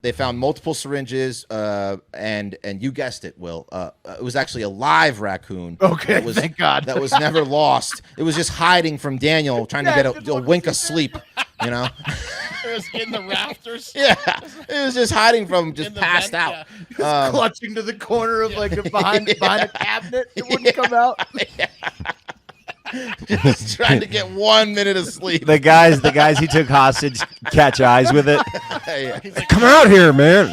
They found multiple syringes, and you guessed it, Will. It was actually a live raccoon. Okay, thank God. That was never lost. It was just hiding from Daniel, trying to get a wink of sleep, you know? It was in the rafters. Yeah, it was just hiding from, just passed vent, out. Just clutching to the corner of behind a cabinet. It wouldn't come out. Just trying to get 1 minute of sleep. The guys he took hostage catch eyes with it. Yeah. He's like, Come out here, man.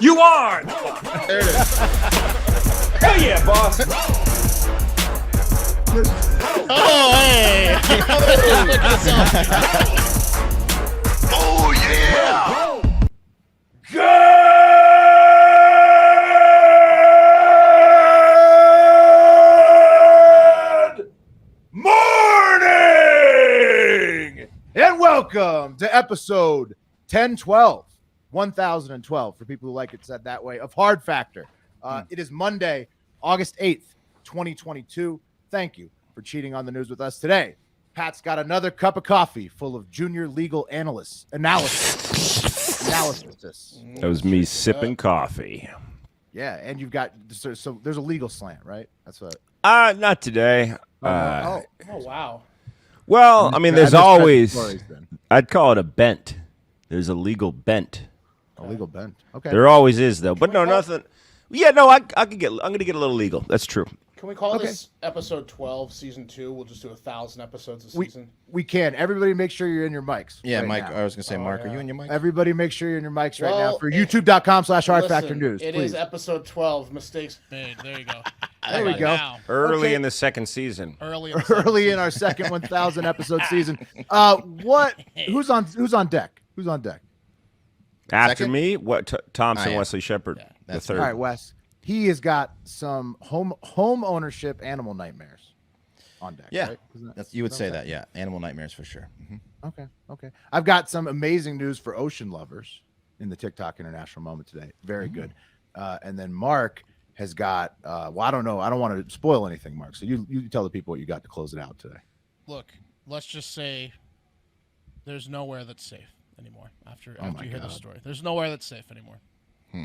You are! There it is. Hell yeah, boss! oh, hey! Oh, yeah! Good morning! And welcome to episode 1012 for people who like it said that way, of Hard Factor. It is Monday, August 8th, 2022. Thank you for cheating on the news with us today. Pat's got another cup of coffee full of junior legal analysis. That was me sipping coffee. Yeah, and you've got so there's a legal slant, right? That's what. Not today. oh, wow. Well, I mean, there's always. Then. I'd call it a bent. There's a legal bent. A legal bent. Okay. There always is, though. But no, nothing. Yeah, no, I'm gonna get a little legal. That's true. Can we call this episode 12, season 2? We'll just do 1,000 episodes a season. We can. Everybody make sure you're in your mics. Yeah, right Mike. now. I was gonna say, Mark, are you in your mic? Everybody make sure you're in your mics right Well, now for youtube.com/Hard Factor Listen, News. It please. is episode 12. Mistakes made. There you go. There we go. Now. Early Okay. in the second season. Early in our second 1,000 episode season. Who's on deck? Who's on deck? After Second? me, what? Thompson, I am. Wesley Shepard, Yeah, the that's third. All right, Wes. He has got some home ownership animal nightmares on deck. Yeah, right? you would say that. Yeah, animal nightmares for sure. Okay. I've got some amazing news for ocean lovers in the TikTok International Moment today. Very good. And then Mark has got. Well, I don't know. I don't want to spoil anything, Mark. So you tell the people what you got to close it out today. Look, let's just say there's nowhere that's safe anymore after you hear this story. There's nowhere that's safe anymore.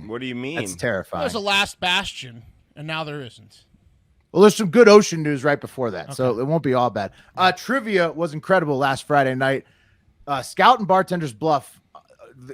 What do you mean? That's terrifying. There's a last bastion, and now there isn't. Well, there's some good ocean news right before that, so it won't be all bad. Trivia was incredible last Friday night. Scout and Bartender's Bluff.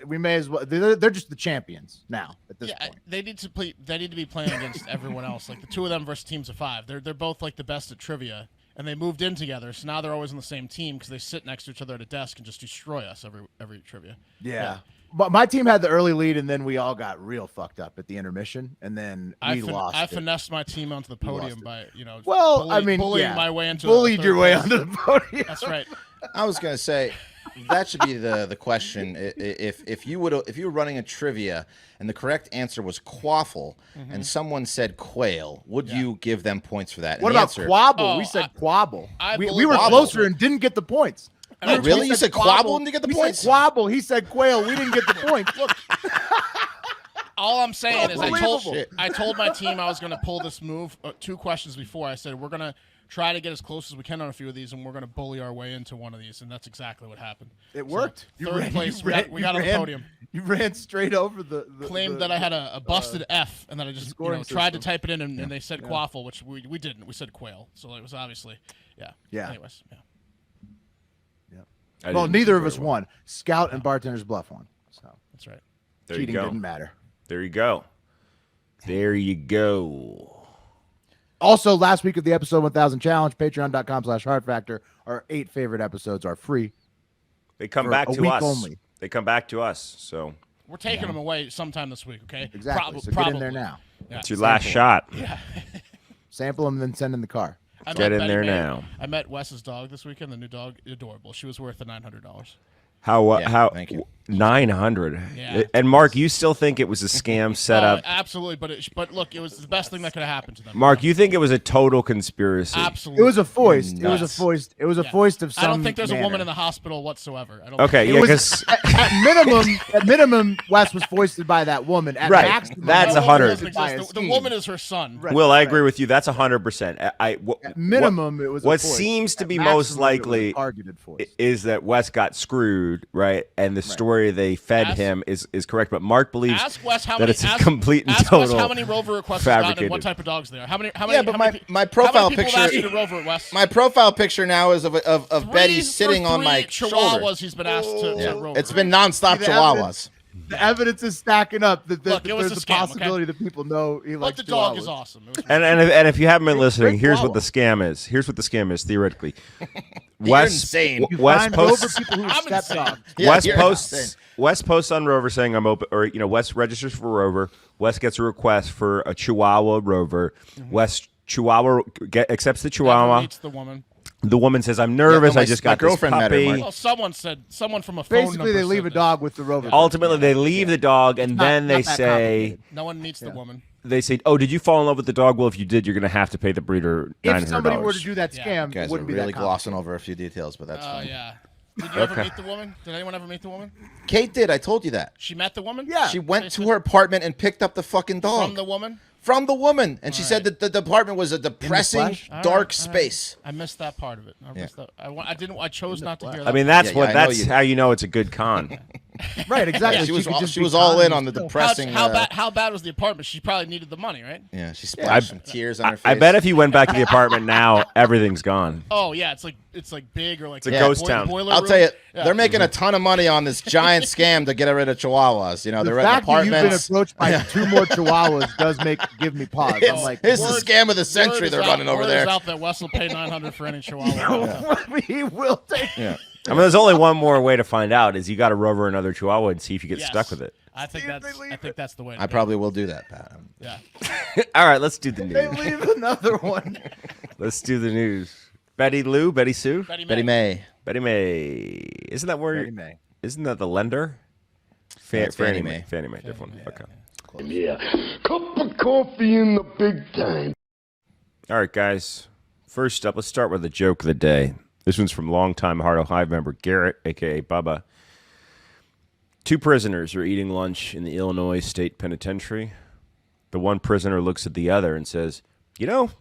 We may as well. They're just the champions now at this point. They need to play. They need to be playing against everyone else. Like the two of them versus teams of 5. They're both like the best at trivia, and they moved in together. So now they're always on the same team because they sit next to each other at a desk and just destroy us every trivia. Yeah. But my team had the early lead, and then we all got real fucked up at the intermission, and then we lost. I finessed my team onto the podium by bullying my way into bullied your way onto the podium. That's right. I was gonna say that should be the question. If you were running a trivia and the correct answer was quaffle, and someone said quail, would you give them points for that? What And the about answer- quabble? We said quabble. We were closer and didn't get the points. Really? You said quabble and you get the points? Said quabble. He said quail. We didn't get the points. Look. All I'm saying is Unbelievable. I told my team I was going to pull this move 2 questions before. I said we're going to try to get as close as we can on a few of these, and we're going to bully our way into one of these, and that's exactly what happened. It worked. So, third place, we got on the podium. You ran straight over the claimed that I had a busted F, and that I just tried to type it in, and they said quaffle, which we didn't. We said quail, so it was obviously, Yeah. Anyways, yeah. Well, neither of us won. Scout and Bartender's Bluff won. So That's right. There cheating you go. didn't matter. There you go. There you go. Also, last week of the episode 1000 challenge, patreon.com/Hard Factor. Our 8 favorite episodes are free. They come For back a to week us. only. They come back to us. So We're taking them away sometime this week, okay? Exactly. So Probably. get in there now. Yeah. it's your last shot. Yeah. Sample them, then send in the car. Get in there now. I met Wes's dog this weekend. The new dog, adorable. She was worth the $900. How Yeah, thank you. 900. Yeah. And Mark, you still think it was a scam set up? Absolutely, but look, it was the best thing that could have happened to them. Mark, you think it was a total conspiracy? Absolutely. It was a foist. It was a Nuts. foist. It was a Yeah. foist of some. I don't think there's a woman manner. in the hospital whatsoever. I don't Okay, think yeah, It was- because at minimum, Wes was foisted by that woman. At Right. maximum, That's that Wes woman 100. doesn't by a exist. The scheme. woman is her son. Right. Will, I agree with you. That's 100%. At minimum, it was. A what foist. seems to At be maximum, most it was a likely targeted foist. is that Wes got screwed, right? And the story they fed Ask- him is correct. But Mark believes Ask Wes how that many. it's a ask, complete and ask total Wes how many rover requests he's gotten and fabricated. what type of dogs they are. How many? Yeah, but how many, my how profile many people have asked picture- you to rover it, Wes? My profile picture now is of Betty Three sitting for on my three shoulder. Chihuahuas he's been asked to Yeah. rover. It's been nonstop The Chihuahuas. The evidence is stacking up that, Look, it was there's a a scam, possibility that people know he But likes the dog is Chihuahuas. awesome. It was And if you haven't been listening, great here's what the Chihuahua. scam is. Here's what the scam is theoretically. You're insane. You Wes find rover posts. people who are I'm step insane. dogs. Yeah, Wes you're posts. insane. Wes posts on Rover saying I'm open, or Wes registers for Rover. Wes gets a request for a Chihuahua Rover. Wes Chihuahua accepts the never Chihuahua. meets the woman. The woman says, "I'm nervous. my- I just my got this girlfriend met her, puppy." Mark. Well, someone from a phone Basically, number they leave said a this. dog with the rover. Ultimately, they leave the dog, and then they not that say, complicated. No one meets the woman. "Oh, did you fall in love with the dog? Well, if you did, you're going to have to pay the breeder $900." If somebody were to do that Yeah. scam, You guys it are wouldn't be really that glossing over a few details, but that's Oh fine. yeah. Did you ever meet the woman? Did anyone ever meet the woman? Kate did. I told you that. She met the woman? Yeah. She went to her apartment and picked up the fucking dog From the woman? from the woman, and she said that the apartment was a depressing, flesh? All dark right, all right. space. I missed that part of it. I missed that. I chose not to hear that. I mean, that's Yeah, what. yeah, I know that's you- how you know it's a good con. Right, exactly. Yeah, she was could just she be was all in con- on the still. depressing. How bad was the apartment? She probably needed the money, right? Yeah, she splashed some tears on her face. I bet if you went back to the apartment now, everything's gone. Oh yeah, it's like big or like It's a ghost town. boiler I'll room. tell you, Yeah. they're making a ton of money on this giant scam to get rid of Chihuahuas. You know, The they're renting fact that you've been apartments. approached by two more Chihuahuas does give me pause. I'm like, It's the Word- scam of the Word century is they're out- running over word there. is out that Wes will pay $900 for any Chihuahua. he will take. Yeah. I mean, there's only one more way to find out: is you got to rover another Chihuahua and see if you get Yes. stuck with it. I think that's the way. To I go. probably will do that, Pat. Yeah. All right, let's do the They news. leave another one. Let's do the news. Betty Sue, Betty May. Betty May. Isn't that where? Betty May. Isn't that the lender? That's Fannie Mae. Fannie Mae. Different one. Okay. Yeah. Cup of coffee in the big time. All right, guys. First up, let's start with the joke of the day. This one's from longtime Heart of Hive member Garrett, a.k.a. Bubba. Two prisoners are eating lunch in the Illinois State Penitentiary. The one prisoner looks at the other and says, "You know,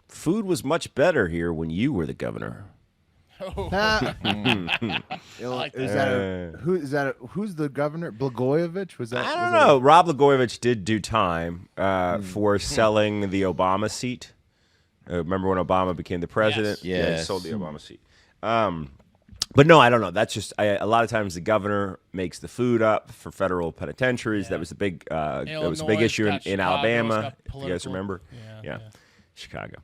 food was much better here when you were the governor." Who's the governor? Blagojevich? Was that? I don't know. Rob Blagojevich did do time for selling the Obama seat. Remember when Obama became the president? Yes. Yeah, he Yes. sold the Obama seat. But no, I don't know. That's just a lot of times the governor makes the food up for federal penitentiaries. That was a big Illinois issue got in Chicago, Alabama. it's got If you guys political. remember, Yeah. Chicago.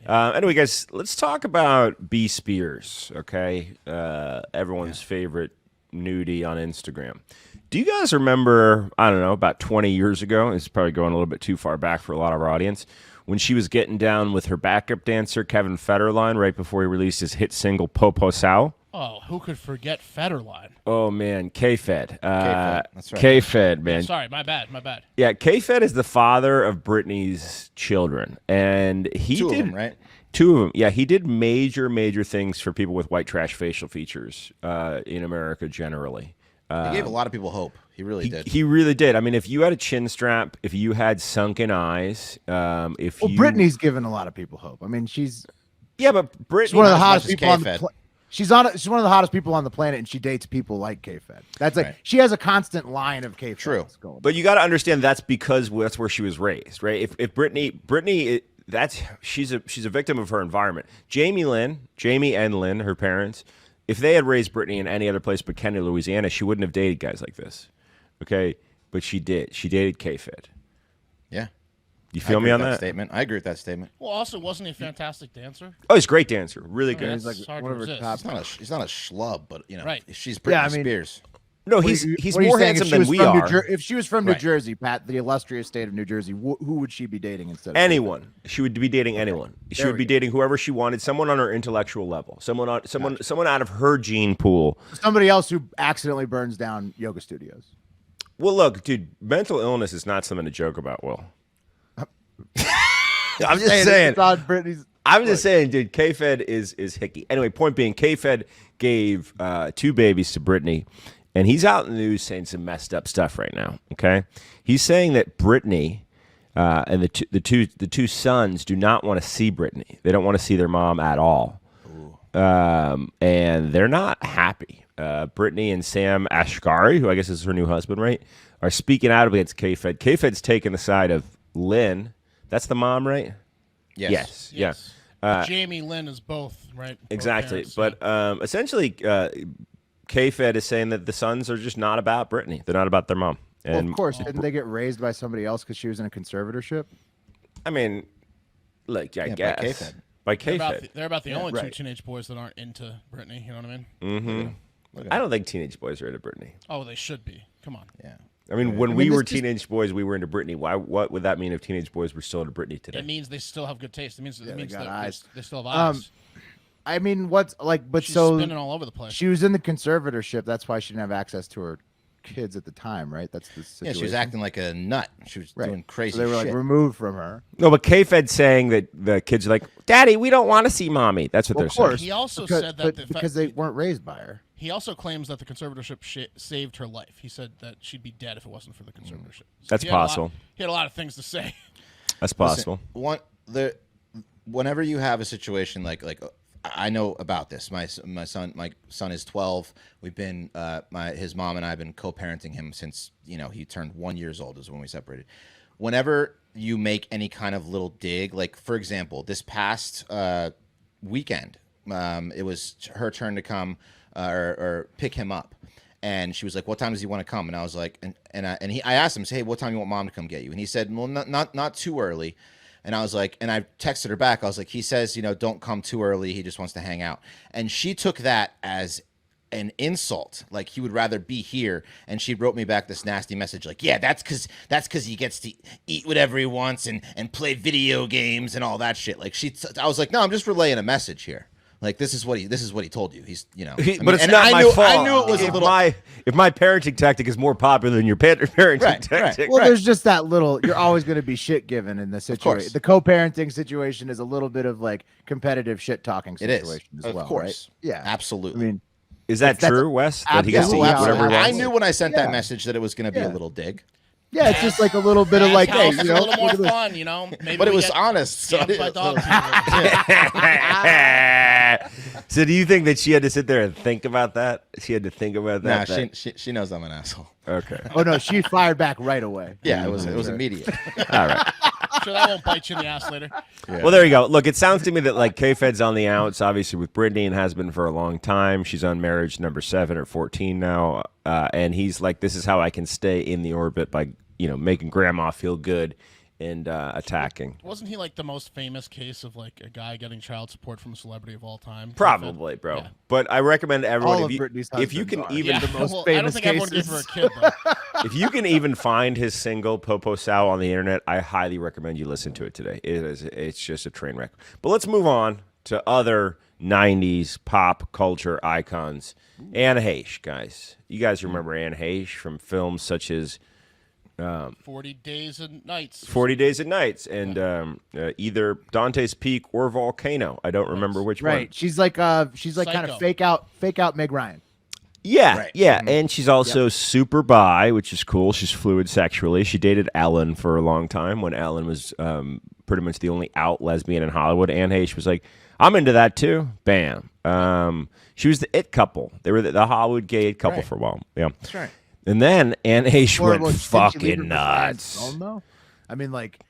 Anyway, guys, let's talk about B. Spears. Okay, everyone's favorite nudie on Instagram. Do you guys remember? I don't know, about 20 years ago. It's probably going a little bit too far back for a lot of our audience. When she was getting down with her backup dancer Kevin Federline right before he released his hit single "Popo Sao." Oh, who could forget Federline? Oh man, K-Fed. K-Fed, that's right. K-Fed, man. Sorry, my bad. Yeah, K-Fed is the father of Britney's children, and he Two of did them, right? Two of them. Yeah, he did major things for people with white trash facial features in America generally. He gave a lot of people hope. He really did. He really did. I mean, if you had a chin strap, if you had sunken eyes, if Well, you Britney's given a lot of people hope. I mean, she's but Britney, she's one of the not as hottest much as people on the K-Fed. She's one of the hottest people on the planet, and she dates people like K-Fed. That's like Right. she has a constant line of K-Fed. True. Going. But you got to understand that's because that's where she was raised, right? If Britney, she's a victim of her environment. Jamie and Lynn, her parents, if they had raised Britney in any other place but Kenny, Louisiana, she wouldn't have dated guys like this. Okay, but she did. She dated K-Fed. Yeah. You I feel agree me with on that that? statement? I agree with that statement. Well, also, wasn't he a fantastic dancer? Oh, he's a great dancer, really good. That's He's like hard one to of her resist. top- He's not a schlub, but you know, Right. she's Britney Yeah, I mean- Spears. No, he's What are you more saying? If handsome she than was we from are. If she was from New Right. Jersey, Pat, the illustrious state of New Jersey, who would she be dating instead of Anyone. She would be dating anyone. She There would we be go. dating whoever she wanted, someone on her intellectual level, someone out of her gene pool. somebody else who accidentally burns down yoga studios? Well, look, dude, mental illness is not something to joke about, Will. I'm just saying. It's on Britney's. I'm just saying, dude, K-Fed is hickey. Anyway, point being, K-Fed gave 2 babies to Britney, and he's out in the news saying some messed up stuff right now, okay? He's saying that Britney and the two sons do not want to see Britney. They don't want to see their mom at all. And they're not happy. Britney and Sam Ashgari, who I guess is her new husband, right, are speaking out against K-Fed. K-Fed's taking the side of Lynn. That's the mom, right? Yes. Yes. Yeah. Jamie Lynn is both, right? Both Exactly. parents, But essentially, K-Fed is saying that the sons are just not about Britney. They're not about their mom. Well, And of course, didn't they get raised by somebody else because she was in a conservatorship? I mean, like, I by guess. K-Fed. By They're about, K-Fed. they're about the only right. 2 teenage boys that aren't into Britney. You know what I mean? I don't think teenage boys are into Britney. Oh, they should be. Come on. Yeah. I mean, when I we mean, were this just- teenage boys, we were into Britney. What would that mean if teenage boys were still into Britney today? It means they still have good taste. It means, they got that eyes. they still have eyes. I mean, what's like, but She's so spinning all over the place. she was in the conservatorship. That's why she didn't have access to her kids at the time, right? That's the Yeah, situation. she was acting like a nut. She was doing crazy So they were like shit. removed from her. No, but K-Fed saying that the kids are like, Daddy, we don't want to see mommy. That's what Well, they're of course, He also because, said that but the because they weren't raised by her. He also claims that the conservatorship saved her life. He said that she'd be dead if it wasn't for the conservatorship. So That's he had a lot- possible. He had a lot of things to say. saying. That's possible. Whenever you have a situation like I know about this. My son is 12. We've been his mom and I have been co-parenting him since he turned 1 year old is when we separated. Whenever you make any kind of little dig, like for example, this past weekend, it was her turn to come or pick him up. And she was like, "What time does he want to come?" And I was like, I asked him, "Hey, what time do you want mom to come get you?" And he said, "Well, not too early." And I was like, and I texted her back. I was like, "He says, don't come too early. He just wants to hang out." And she took that as an insult, like he would rather be here. And she wrote me back this nasty message, like, "Yeah, that's because he gets to eat whatever he wants and play video games and all that shit." Like I was like, "No, I'm just relaying a message here." Like this is what he told you. He's But it's not my fault. I knew it was a little. If my parenting tactic is more popular than your parenting Right. tactic, Well, there's just that little. You're always going to be shit given in the situation. course. The co-parenting situation is a little bit of like competitive shit talking It is, situation as of well, course. right? Yeah, Absolutely. I mean, is that That's- true, Wes? That he gets to eat absolutely. whatever he I wants? knew when I sent Yeah. that message that it was going to be Yeah. a little dig, yeah, it's just like a little bit of like, hey, House is a little more look at this. fun, Maybe but it we was get honest. So scammed by dog So do you think that she had to sit there and think about that? She had to think about nah, that. she knows I'm an asshole. Okay. Oh no, she fired back right away. Yeah, it was immediate. All right. Sure, that won't bite you in the ass later. Well, there you go. Look, it sounds to me that like K-Fed's on the outs, obviously with Britney and has been for a long time. She's on marriage number 7 or 14 now, and he's like, "This is how I can stay in the orbit by making grandma feel good and attacking." Wasn't he like the most famous case of like a guy getting child support from a celebrity of all time? Probably, bro. Yeah. But I recommend everyone All of if Britney's you can husbands are. even Yeah, the most well, I don't famous think everyone gave her a cases. kid, though. if you can even find his single Popo Sal on the internet, I highly recommend you listen to it today. It's just a train wreck. But let's move on to other 90s pop culture icons. Anne Heche, guys. You guys remember Anne Heche from films such as 40 Days and Nights. 40 Days and Nights and either Dante's Peak or Volcano. I don't remember which one. Right. She's like kind Psycho. of fake out Meg Ryan. Yeah, Right. yeah, and she's also super bi, which is cool. She's fluid sexually. She dated Ellen for a long time when Ellen was pretty much the only out lesbian in Hollywood. Anne Heche was like, "I'm into that too." Bam. She was the it couple. They were the Hollywood gay it couple Right. for a while. Yeah, That's right. and then Anne Heche Or, went well, didn't she leave her fucking for Sharon nuts. Stone, though? I mean, like,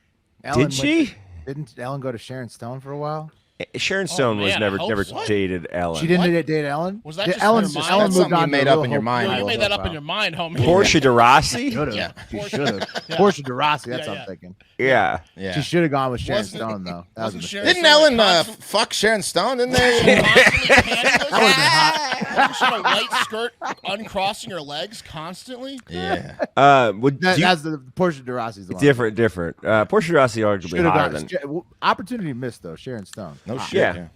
Ellen Did went- she? Didn't Ellen go to Sharon Stone for a while? Sharon Stone was man, I never hope so. dated Ellen. She didn't date Ellen. Was that Did just Ellen? in your mind? Ellen That's moved something you on made to up Real in your Hope mind. No, you Real made that up in Profile. your mind, homie. Portia de Rossi? Should have. Yeah. She should have. Yeah. Portia de Rossi. That's Yeah, what yeah. I'm thinking. Yeah. Yeah. She should have gone with Sharon Wasn't it- Stone though. That was a wasn't mistake. Sharon Didn't Stone, Ellen like, constant- fuck Sharon Stone? Didn't they? constantly pantyhose? That would've been hot. She had a white skirt uncrossing her legs constantly. Yeah. That's the Portia de Rossi's the one. Different. Portia de Rossi arguably Should have hotter gone. than Opportunity missed though. Sharon Stone. No Hot. shit. Yeah.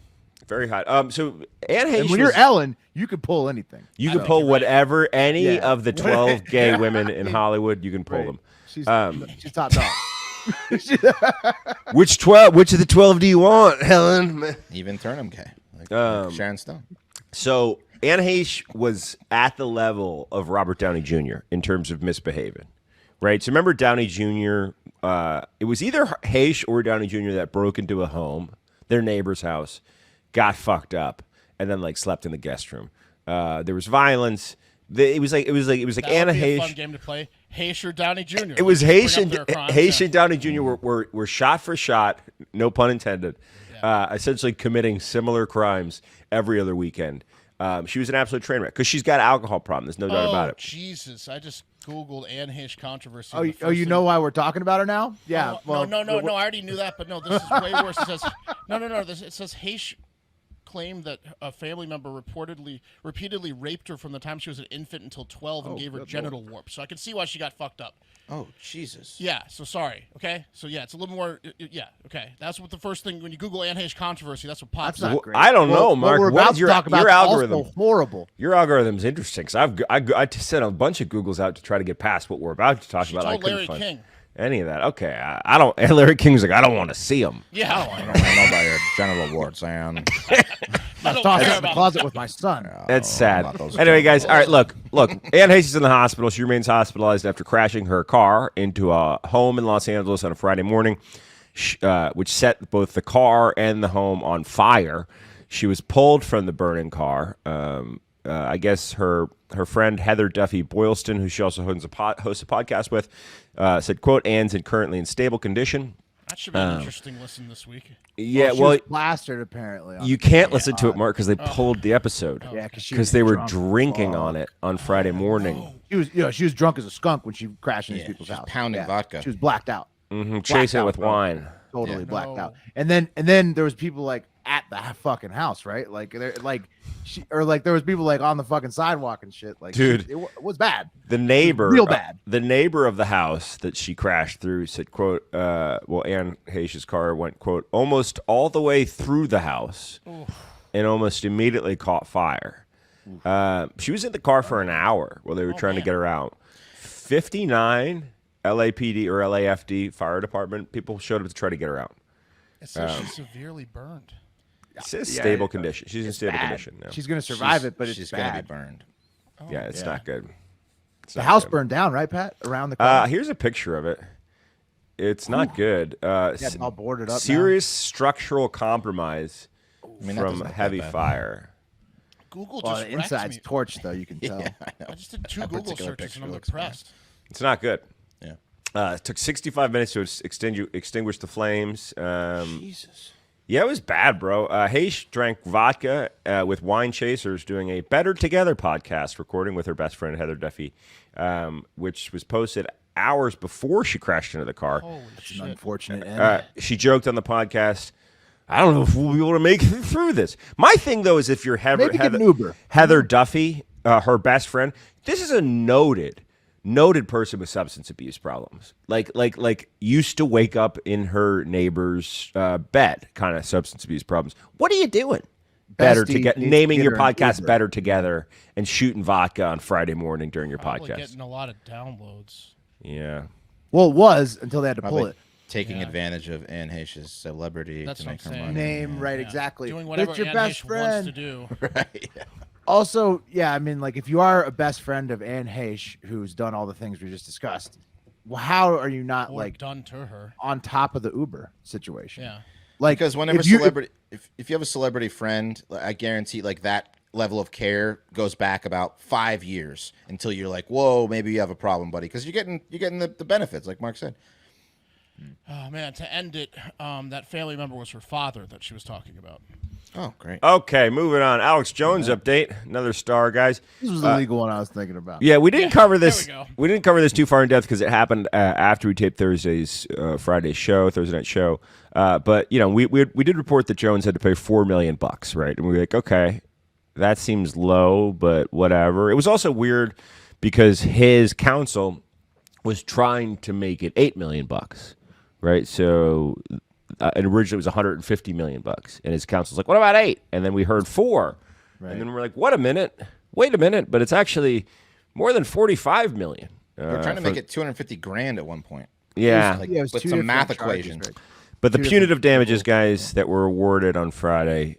very hot. So Anne Heche And when you're was- Ellen, you can pull anything. you can pull whatever any Yeah. of the 12 gay women in Hollywood. You can pull them. She's top dog. Which 12? Which of the 12 do you want, Helen? Even Turnham gay. Like Sharon Stone. So Anne Heche was at the level of Robert Downey Jr. in terms of misbehaving, right? So remember Downey Jr. It was either Heche or Downey Jr. that broke into a home, their neighbor's house, got fucked up, and then like slept in the guest room. There was violence. It was like That Anne would be a fun Heche. game to play. Heche or Downey Jr. It was Let's Heche bring and up their crimes. Heche and Downey Jr. were shot for shot, no pun intended, essentially committing similar crimes every other weekend. She was an absolute train wreck because she's got an alcohol problem. There's no doubt about it. Jesus! I just googled Anne Heche controversy. Oh, and the you first know thing- why we're talking about her now? Yeah. No, no. I already knew that, but no, this is way worse. It says no. It says Heche claimed that a family member repeatedly raped her from the time she was an infant until 12 and gave her genital warts. So I can see why she got fucked up. Oh, Jesus. Yeah, so sorry. Okay, so yeah, it's a little more. Yeah, okay. That's what the first thing when you Google Anne Heche controversy, that's what pops That's up. not great. I don't know, Mark. What we're What about is to talk about your is algorithm? also horrible. Your algorithm's interesting because I sent a bunch of Googles out to try to get past what we're about to talk She about. I told couldn't Larry find King. any of that. Okay, I don't. And Larry King's like, I don't want to see him. Yeah, I don't know about your genital warts, and I don't Toss care it in the about closet with my son. That's sad. about those Anyway, genital guys. All right, look. Anne Heche's in the hospital. She remains hospitalized after crashing her car into a home in Los Angeles on a Friday morning, which set both the car and the home on fire. She was pulled from the burning car. I guess her friend Heather Duffy Boylston, who she also hosts a podcast with, said, "quote Anne's currently in stable condition." That should be an interesting listen this week. Yeah, She well, was plastered apparently. you can't listen to it, Mark, because they pulled the episode. Yeah, because Because they were drinking on it on Friday morning. She was drunk as a skunk when she crashed in these people's she's house. pounding vodka. She was blacked out. Chasing it out, with bro. wine. Totally Yeah. blacked No. out. And then there was people like at the fucking house, right? Like there was people like on the fucking sidewalk and shit. Like, Dude. it was bad. The neighbor, real bad. The neighbor of the house that she crashed through said, "quote Anne Heche's car went, quote, almost all the way through the house and almost immediately caught fire. She was in the car for an hour while they were trying to get her out. 59 LAPD or LAFD fire department people showed up to try to get her out. It says she's severely burned. It says stable condition. She's in stable Bad. condition now. She's gonna survive it, but it's she's bad. gonna be burned. Yeah, it's not good. The house burned down, right, Pat? Around the corner. Here's a picture of it. It's not good. It's all boarded up now. Serious structural compromise mean, that from doesn't look heavy that bad. fire. Google Well, just the wrecked inside's me. torched though. You can tell. I just did two That Google particular searches picture and I'm looks bad. impressed. It's not good. Yeah. It took 65 minutes to extinguish the flames. Jesus. Yeah, it was bad, bro. Heche drank vodka with wine chasers doing a Better Together podcast recording with her best friend, Heather Duffy, which was posted hours before she crashed into the car. Holy An shit. unfortunate end. She joked on the podcast, I don't know if we'll be able to make it through this. My thing, though, is if you're Maybe get an Uber. Heather Duffy, her best friend, this is a noted person with substance abuse problems. Like used to wake up in her neighbor's bed, kind of substance abuse problems. What are you doing? Better Bestie to get needs to naming get your her an podcast Uber. Better Together and shooting vodka on Friday morning during your Probably podcast. getting a lot of downloads. Yeah. Well, it was until they had to pull Probably it. taking advantage of Anne Heche's celebrity That's to what make her I'm saying. money. Name right, Yeah. exactly. Doing whatever It's your Anne best Heche friend. wants to do. Right. Also, yeah, I mean, like if you are a best friend of Anne Heche, who's done all the things we just discussed, well, how are you not Or like done to her. on top of the Uber situation? Yeah. Like Because whenever if you- celebrity, if you have a celebrity friend, I guarantee like that level of care goes back about 5 years until you're like, whoa, maybe you have a problem, buddy. Because you're getting the benefits, like Mark said. Oh man, to end it, that family member was her father that she was talking about. Oh, great. Okay, moving on. Alex Jones update. Another star, guys. This was the legal one I was thinking about. Yeah, we didn't cover this. there we go. We didn't cover this too far in depth because it happened after we taped Thursday night show. But you know, we did report that Jones had to pay $4 million, right? And we were like, okay, that seems low, but whatever. It was also weird because his counsel was trying to make it $8 million, right? So. And originally it was $150 million, and his counsel's like, "What about 8?" And then we heard 4, right. And then we're like, "Wait a minute!" But it's actually more than $45 million. They're trying to make it $250,000 at one point. Yeah, it was with two some math different charges, equations. right? but the punitive damages, guys, that were awarded on Friday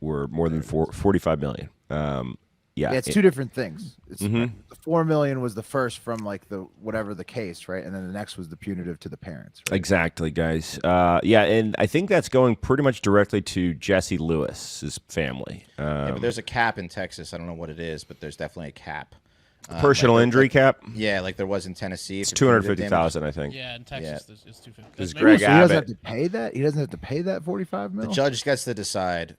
were more than $45 million. Yeah, it's two different things. It's the $4 million was the first from like the whatever the case, right? And then the next was the punitive to the parents. Right? Exactly, guys. Yeah, and I think that's going pretty much directly to Jesse Lewis's family. Yeah, but there's a cap in Texas. I don't know what it is, but there's definitely a cap. Personal injury cap. Yeah, like there was in Tennessee. It's $250,000, I think. Yeah, in Texas, it's 250. Because Maybe- Greg So he doesn't have Abbott. to pay that. He doesn't have to pay that $45 The million. judge gets to decide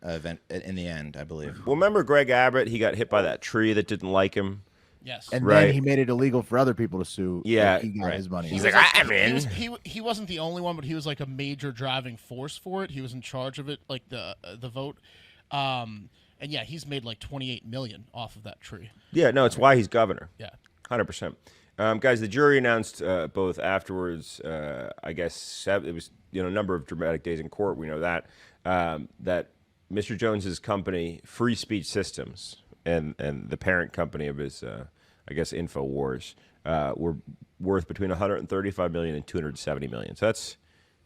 in the end, I believe. Well, remember Greg Abbott? He got hit by that tree that didn't like him. Yes. And Right. then he made it illegal for other people to sue. Yeah, he got his money. He's out. like, I'm in. He wasn't the only one, but he was like a major driving force for it. He was in charge of it, like the vote. And yeah, he's made like $28 million off of that tree. Yeah, no, it's why he's governor. Yeah. 100%. Guys, the jury announced both afterwards. I guess it was a number of dramatic days in court. We know that that Mr. Jones's company, Free Speech Systems, and the parent company of his, I guess, InfoWars, were worth between $135 million and $270 million. So that's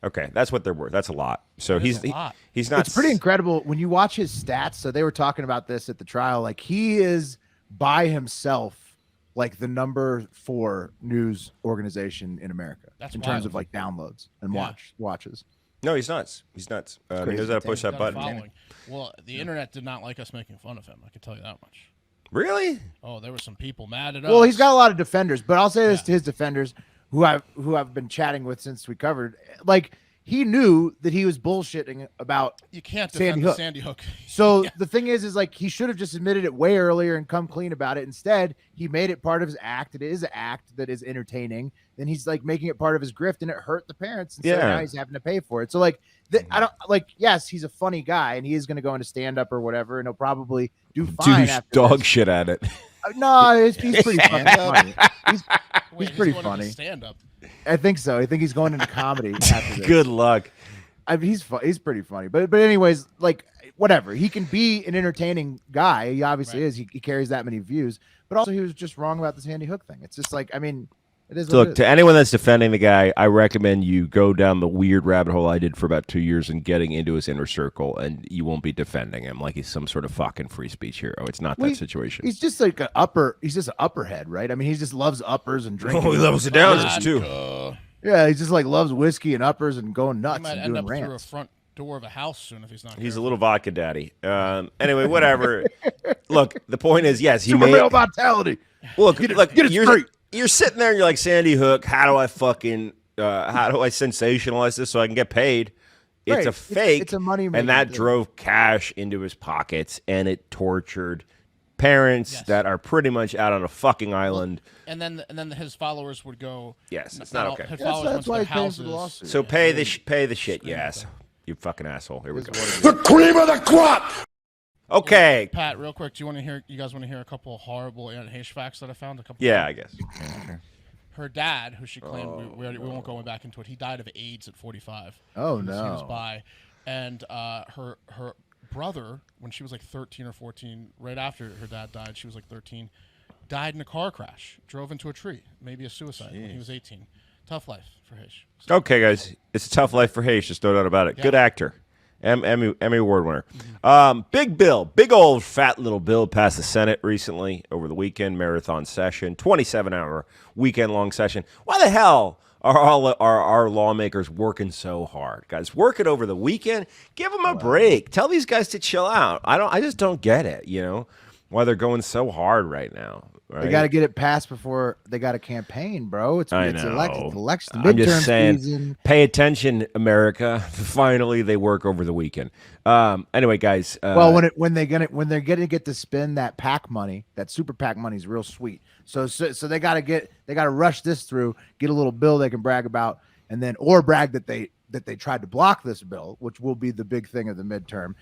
okay. That's what they're worth. That's a lot. So That is a lot. he's not. It's pretty incredible when you watch his stats. So they were talking about this at the trial. Like he is by himself, like the number 4 news organization in America That's in terms wild. of like downloads and Yeah. watches. No, he's nuts. He's nuts. He crazy. knows how to push that Got a button. following. Well, the internet did not like us making fun of him. I can tell you that much. Really? Oh, there were some people mad at us. Well, he's got a lot of defenders, but I'll say this to his defenders, who I've been chatting with since we covered. Like he knew that he was bullshitting about You can't Sandy defend Hook. Sandy Hook. So the thing is like he should have just admitted it way earlier and come clean about it. Instead, he made it part of his act. It is an act that is entertaining. Then he's like making it part of his grift, and it hurt the parents. And so Yeah. now he's having to pay for it. So like, I don't like. Yes, he's a funny guy, and he is going to go into stand up or whatever, and he'll probably do fine Dude, after dog this. shit at it. No, he's pretty fucking funny. Wait, pretty going into funny. Stand-up. I think so. I think he's going into comedy after this. Good luck. I mean, he's pretty funny, but anyways, like whatever. He can be an entertaining guy. He obviously is. He carries that many views, but also he was just wrong about the Sandy Hook thing. It's just like, I mean, it is. So what look, it is. to anyone that's defending the guy, I recommend you go down the weird rabbit hole I did for about 2 years and getting into his inner circle, and you won't be defending him like he's some sort of fucking free speech hero. It's not Well, that situation. He's just like an upper. He's just an upperhead, right? I mean, he just loves uppers and drinking. Oh, he loves the downs God, too. Yeah, he just like loves whiskey and uppers and going He nuts might and end doing up through a rants. front door of a house soon if he's not. He's a careful. little vodka daddy. Anyway, whatever. Look, the point is, yes, he Super made. male vitality. Look, get it straight. You're sitting there and you're like, Sandy Hook, how do I sensationalize this so I can get paid? It's Right. a fake. It's a money-making and that thing. drove cash into his pockets, and it tortured parents Yes. that are pretty much out on a fucking island. And then his followers would go. Yes, it's not okay. His That's followers went to why their he's paying for the houses. lawsuit. So pay the shit, yes. You fucking asshole. Here we go. The cream of the crop! Okay. Pat, real quick, do you want to hear? You guys want to hear a couple of horrible Heche facts that I found? A couple. Yeah, I guess. Her dad, who she claimed, we won't go back into it. He died of AIDS at 45. Oh He was no. bi, and her brother, when she was like 13 or 14, right after her dad died, she was like 13, died in a car crash, drove into a tree, maybe a suicide when he was 18. Tough life for Heche. So, Okay, guys. It's a tough life for Heche. There's no doubt about it. Yeah. Good actor. Emmy Award winner. Big Bill. Big old fat little Bill passed the Senate recently over the weekend. Marathon session. 27-hour weekend-long session. Why the hell are our lawmakers working so hard? Guys, work it over the weekend. Give them a break. Tell these guys to chill out. I just don't get it, why they're going so hard right now. Right? They got to get it passed before they got a campaign, bro. It's I it's know. election, I'm just midterm saying, season. pay attention, America. Finally, they work over the weekend. Anyway, guys. Well, when they're gonna get to spend that PAC money, that super PAC money is real sweet. So they gotta rush this through, get a little bill they can brag about, and then or brag that they tried to block this bill, which will be the big thing of the midterm.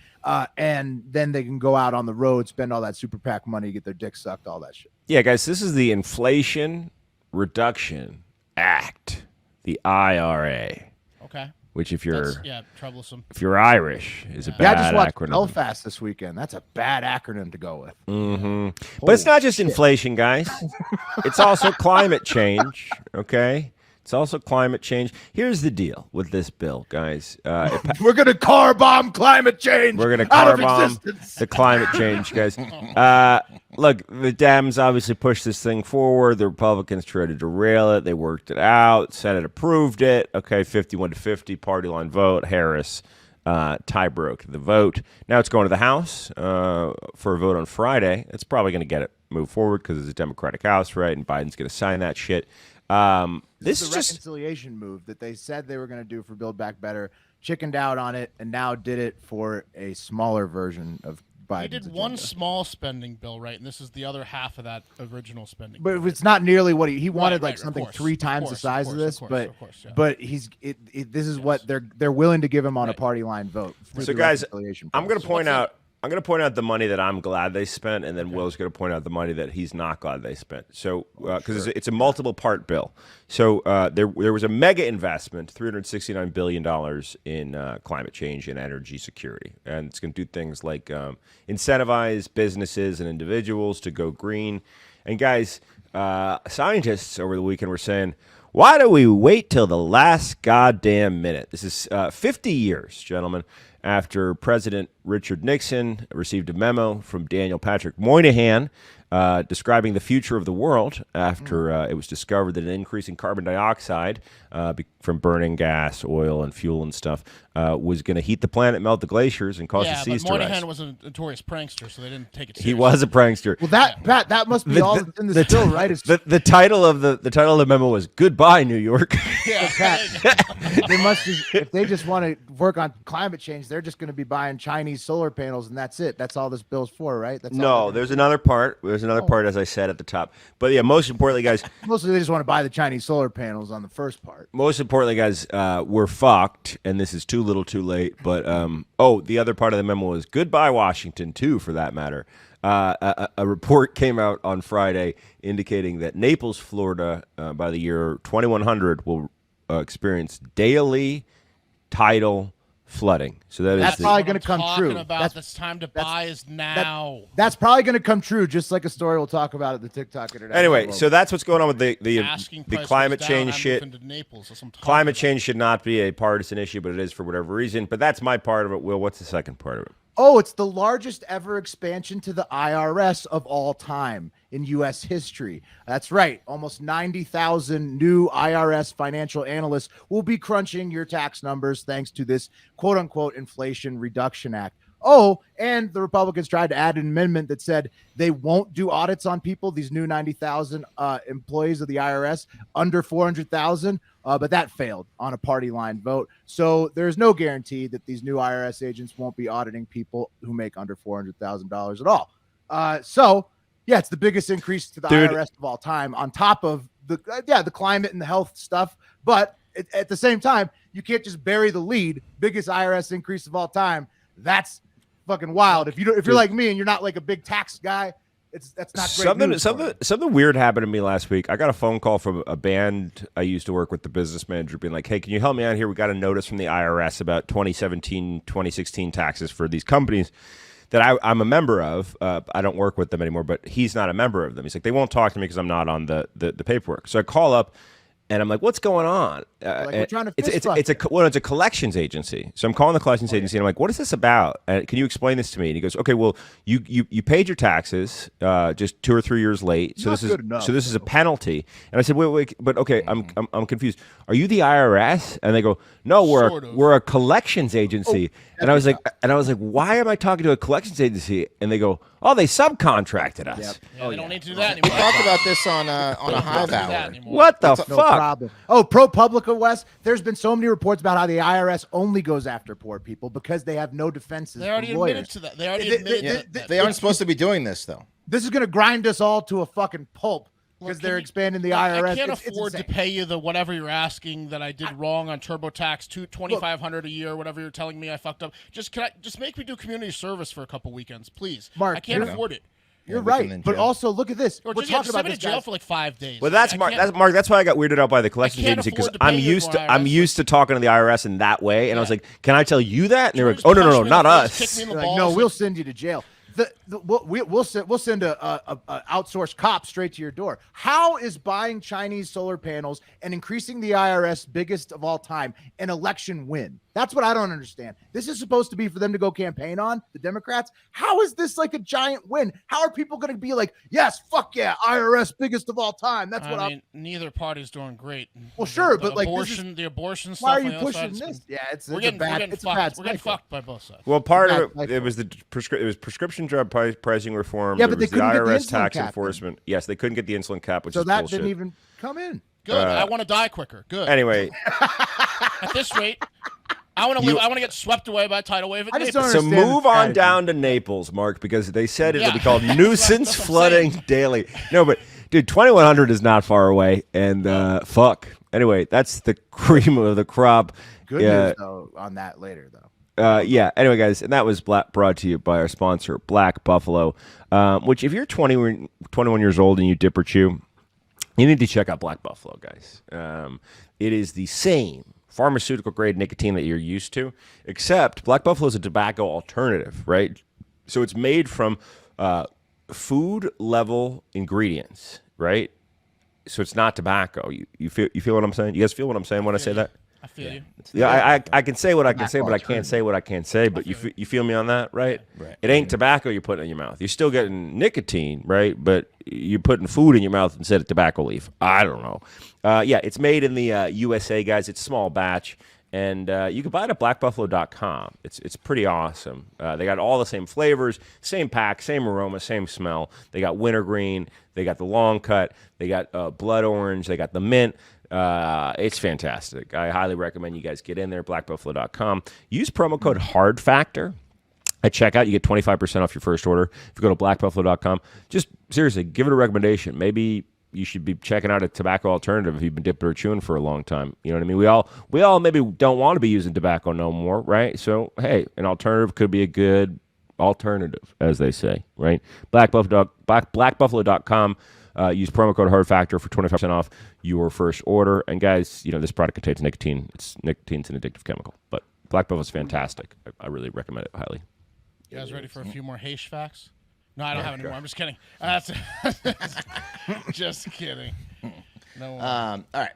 And then they can go out on the road, spend all that super PAC money, get their dick sucked, all that shit. Yeah, guys, this is the Inflation Reduction Act, the IRA. Okay. Which, if you're troublesome. If you're Irish, is a bad Yeah, I just watched acronym. Belfast this weekend. That's a bad acronym to go with. Mm-hmm. But it's not just inflation, guys. It's also climate change. Okay. It's also climate change. Here's the deal with this bill, guys. We're going to car bomb climate change. We're going to car bomb the climate change, guys. Look, the Dems obviously pushed this thing forward. The Republicans tried to derail it. They worked it out. Senate approved it. Okay, 51-50, party line vote. Harris tie broke the vote. Now it's going to the House for a vote on Friday. It's probably going to get it moved forward because it's a Democratic House, right? And Biden's going to sign that shit. This is the reconciliation move that they said they were going to do for Build Back Better, chickened out on it, and now did it for a smaller version of Biden's He did agenda. one small spending bill, right? And this is the other half of that original spending But bill. it's not nearly what he wanted, Right, like of something course, 3 times the size of this. of course, yeah. But this is what they're willing to give him on a party line vote. So, guys, I'm going to point out. I'm going to point out the money that I'm glad they spent, and then Will's going to point out the money that he's not glad they spent. So, because it's a multiple part bill. So there was a mega investment, $369 billion in climate change and energy security, and it's going to do things like incentivize businesses and individuals to go green. And guys, scientists over the weekend were saying, why do we wait till the last goddamn minute? This is 50 years, gentlemen, after President Richard Nixon received a memo from Daniel Patrick Moynihan describing the future of the world after it was discovered that an increase in carbon dioxide from burning gas, oil, and fuel and stuff was going to heat the planet, melt the glaciers, and cause the seas to rise. Moynihan was a notorious prankster, so they didn't take it seriously. He was a prankster. Well, that must be all that's in the bill, right? It's, the title of the memo was "Goodbye, New York." Yeah. they must just, if they just want to work on climate change, they're just going to be buying Chinese solar panels, and that's it. That's all this bill's for, right? That's No, there's another part. There's another part, as I said at the top. But yeah, most importantly, guys. Mostly they just want to buy the Chinese solar panels on the first part. Most importantly, guys, we're fucked, and this is too little, too late. But the other part of the memo was goodbye, Washington, too, for that matter. A report came out on Friday indicating that Naples, Florida, by the year 2100, will experience daily tidal flooding. So that's probably going to come true. That's time to buy is now. That's probably going to come true, just like a story we'll talk about at the TikTok International. Anyway, so that's what's going on with the climate change down, shit. Naples, climate change should not be a partisan issue, but it is for whatever reason. But that's my part of it. Will, what's the second part of it? Oh, it's the largest ever expansion to the IRS of all time in U.S. history. That's right. Almost 90,000 new IRS financial analysts will be crunching your tax numbers thanks to this quote-unquote Inflation Reduction Act. Oh, and the Republicans tried to add an amendment that said they won't do audits on people, these new 90,000 employees of the IRS under 400,000, but that failed on a party line vote. So there's no guarantee that these new IRS agents won't be auditing people who make under $400,000 at all. Yeah, it's the biggest increase to the IRS of all time, on top of the climate and the health stuff. But at the same time, you can't just bury the lead. Biggest IRS increase of all time. That's fucking wild. If you're like me and you're not like a big tax guy, that's not great. Something weird happened to me last week. I got a phone call from a band I used to work with, the business manager, being like, hey, can you help me out here? We got a notice from the IRS about 2017, 2016 taxes for these companies that I'm a member of. I don't work with them anymore, but he's not a member of them. He's like, they won't talk to me because I'm not on the paperwork. So I call up, And I'm like, what's going on? we're trying to it's a collections agency. So I'm calling the collections agency, and I'm like, what is this about? Can you explain this to me? And he goes, okay, well, you paid your taxes just 2 or 3 years late, so this is a penalty. And I said, wait, but okay, I'm confused. Are you the IRS? And they go, no, we're a collections agency. And I was like, why am I talking to a collections agency? And they go, oh, they subcontracted us. Yep. Yeah, they don't need to do that anymore. We talked about this on a Hive Hour. What the fuck? No problem. Oh, ProPublica, West. There's been so many reports about how the IRS only goes after poor people because they have no defenses. They already from lawyers. admitted to that. They already admitted that. They aren't supposed to be doing this, though. This is going to grind us all to a fucking pulp because they're expanding the IRS. I can't It's afford to insane. pay you the whatever you're asking that I did wrong on TurboTax, $2,500 a year, whatever you're telling me I fucked up. Just make me do community service for a couple weekends, please. Mark, I can't afford it. You're we can right, in but jail. also look at this. Or We're just talking send about me this to jail guy. for like 5 days. Well, that's Mark. That's why I got weirded out by the collections can't agency because afford to pay I'm you used more to IRS. used to talking to the IRS in that way, and I was like, "Can I tell you that?" And they were like, Just "Oh no, punch me in not the face, us." kick me in the Like, balls, no, like- we'll send you to jail. We'll send a outsourced cop straight to your door. How is buying Chinese solar panels and increasing the IRS biggest of all time an election win? That's what I don't understand. This is supposed to be for them to go campaign on, the Democrats. How is this like a giant win? How are people going to be like, yes, fuck yeah, IRS biggest of all time? That's what I mean, neither party's doing great. Well, sure, The but like the abortion stuff. why are on you the other pushing side's this? been- Yeah, it's We're a getting bad fucked. cycle. We're getting fucked by both sides. Well, part Bad of it cycle. was it was prescription drug pricing reform. Yeah, there but they was the couldn't get the IRS insulin tax cap in. enforcement. Yes, they couldn't get the insulin cap, which So is that bullshit. didn't even come in. Good. I want to die quicker. Good. Anyway, At this rate, I want to live. I want to get swept away by a tidal wave. I just Naples. don't so understand move the on strategy. down to Naples, Mark, because they said it'll Yeah. be called nuisance That's what I'm flooding daily. No, but dude, 2100 is not far away, and fuck. Anyway, that's the cream of the crop. Good news though on that later though. Yeah. Anyway, guys, and that was brought to you by our sponsor, Black Buffalo. Which, if you're 21 years old and you dip or chew, you need to check out Black Buffalo, guys. It is the same pharmaceutical grade nicotine that you're used to, except Black Buffalo is a tobacco alternative, right? So it's made from food level ingredients, right? So it's not tobacco. You feel what I'm saying? You guys feel what I'm saying when I say that? I feel you. Yeah, I can say what I can say, but I can't say what I can't say. But you feel me on that, right? Right. It ain't tobacco you're putting in your mouth. You're still getting nicotine, right? But you're putting food in your mouth instead of tobacco leaf. I don't know. Yeah, it's made in the USA, guys. It's small batch. And you can buy it at blackbuffalo.com. It's pretty awesome. They got all the same flavors, same pack, same aroma, same smell. They got wintergreen. They got the long cut. They got blood orange. They got the mint. It's fantastic. I highly recommend you guys get in there, blackbuffalo.com. Use promo code HARDFACTOR at checkout. You get 25% off your first order. If you go to blackbuffalo.com, just seriously, give it a recommendation. Maybe you should be checking out a tobacco alternative if you've been dipping or chewing for a long time. You know what I mean? We all maybe don't want to be using tobacco no more, right? So, hey, an alternative could be a good alternative, as they say, right? Blackbuffalo.com. Use promo code HARDFACTOR for 25% off your first order. And guys, this product contains nicotine. Nicotine's an addictive chemical. But Black Buffalo is fantastic. I really recommend it highly. You guys ready for a few more Heche facts? No, I don't have any more. I'm just kidding. That's just kidding. No. All right,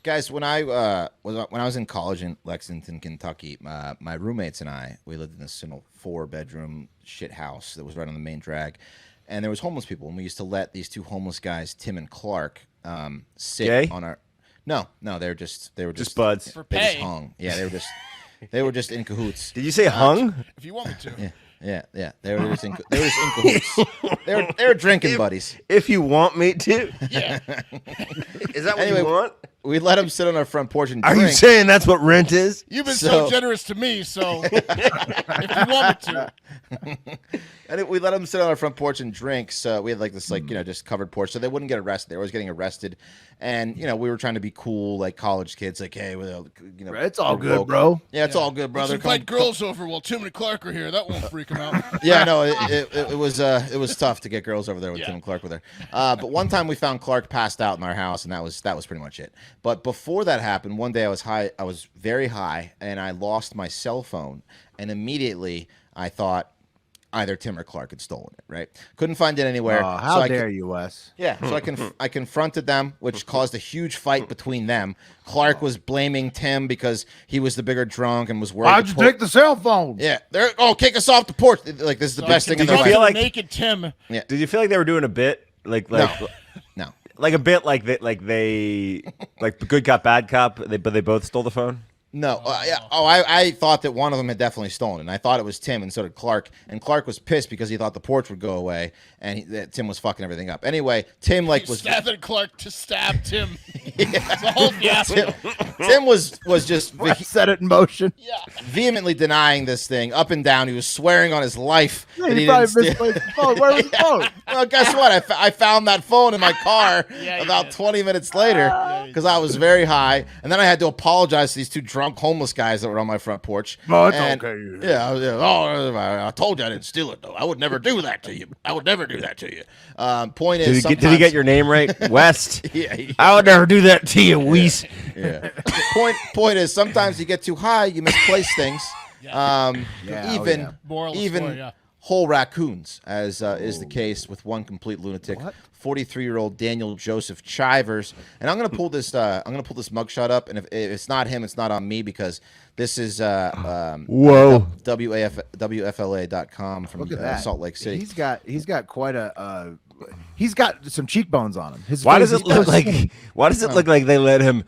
guys. When I was in college in Lexington, Kentucky, my roommates and we lived in this 4-bedroom shit house that was right on the main drag, and there was homeless people, and we used to let these two homeless guys, Tim and Clark, sit Gay? on our. No, they were just buds. For They pay. just hung. Yeah, they were just in cahoots. Did you say hung? If you want me to. Yeah. They were just in cahoots. they were drinking buddies. If you want me to. Yeah. Is that what Anyway, you want? We let them sit on our front porch and Are drink. you saying that's what rent is? You've been So- so generous to me, so if you want me to. And we let them sit on our front porch and drink. So we had like this, just covered porch, so they wouldn't get arrested. They were always getting arrested, and we were trying to be cool, like college kids, like, hey, It's all we're good, woke. bro. Yeah, it's all good, brother. Let's invite girls over while Tim and Clark are here. That won't freak them out. Yeah, no, it was tough to get girls over there with Tim and Clark with her. But one time we found Clark passed out in our house, and that was pretty much it. But before that happened, one day I was very high, and I lost my cell phone, and immediately I thought, either Tim or Clark had stolen it. Right? Couldn't find it anywhere. Oh, how dare you, Wes? Yeah, so I confronted them, which caused a huge fight between them. Clark was blaming Tim because he was the bigger drunk and was worried. Why'd you take the cell phone? Yeah, kick us off the porch. Like this is the best thing in Did their you life. feel like naked Tim. Yeah. Did you feel like they were doing a bit like No. like a bit like they like good cop bad cop? But they both stole the phone. No, I thought that one of them had definitely stolen it. And I thought it was Tim, and so did Clark. And Clark was pissed because he thought the porch would go away, and that Tim was fucking everything up. Anyway, Tim was Stabbing Clark to stab Tim. It's a whole fiasco. Tim was just Set it in motion. Yeah. vehemently denying this thing up and down. He was swearing on his life Yeah, that he he probably didn't steal. misplaced the phone. Where was the phone? Well, guess what? I found that phone in my car Yeah, you about did. 20 minutes later because I was very high, and then I had to apologize to these two drunk homeless guys that were on my front porch. Oh, it's And- okay. Yeah. I told you I didn't steal it though. I would never do that to you. I would never do that to you. Point is, Did he get your name right, West? Yeah. I would never do that to you, Weiss. Yeah. Point is, sometimes you get too high, you misplace things. Yeah, oh, Even yeah. Moral of the story, yeah. whole raccoons, as is the case with one complete lunatic, What? 43-year-old Daniel Joseph Chivers. And I'm gonna pull this. Mugshot up, and if it's not him, it's not on me because this is Whoa. WFLA.com from Look at that. Salt Lake City. He's got quite a. He's got some cheekbones on him. His Why face does is it look kinda- like? Why does it look like they let him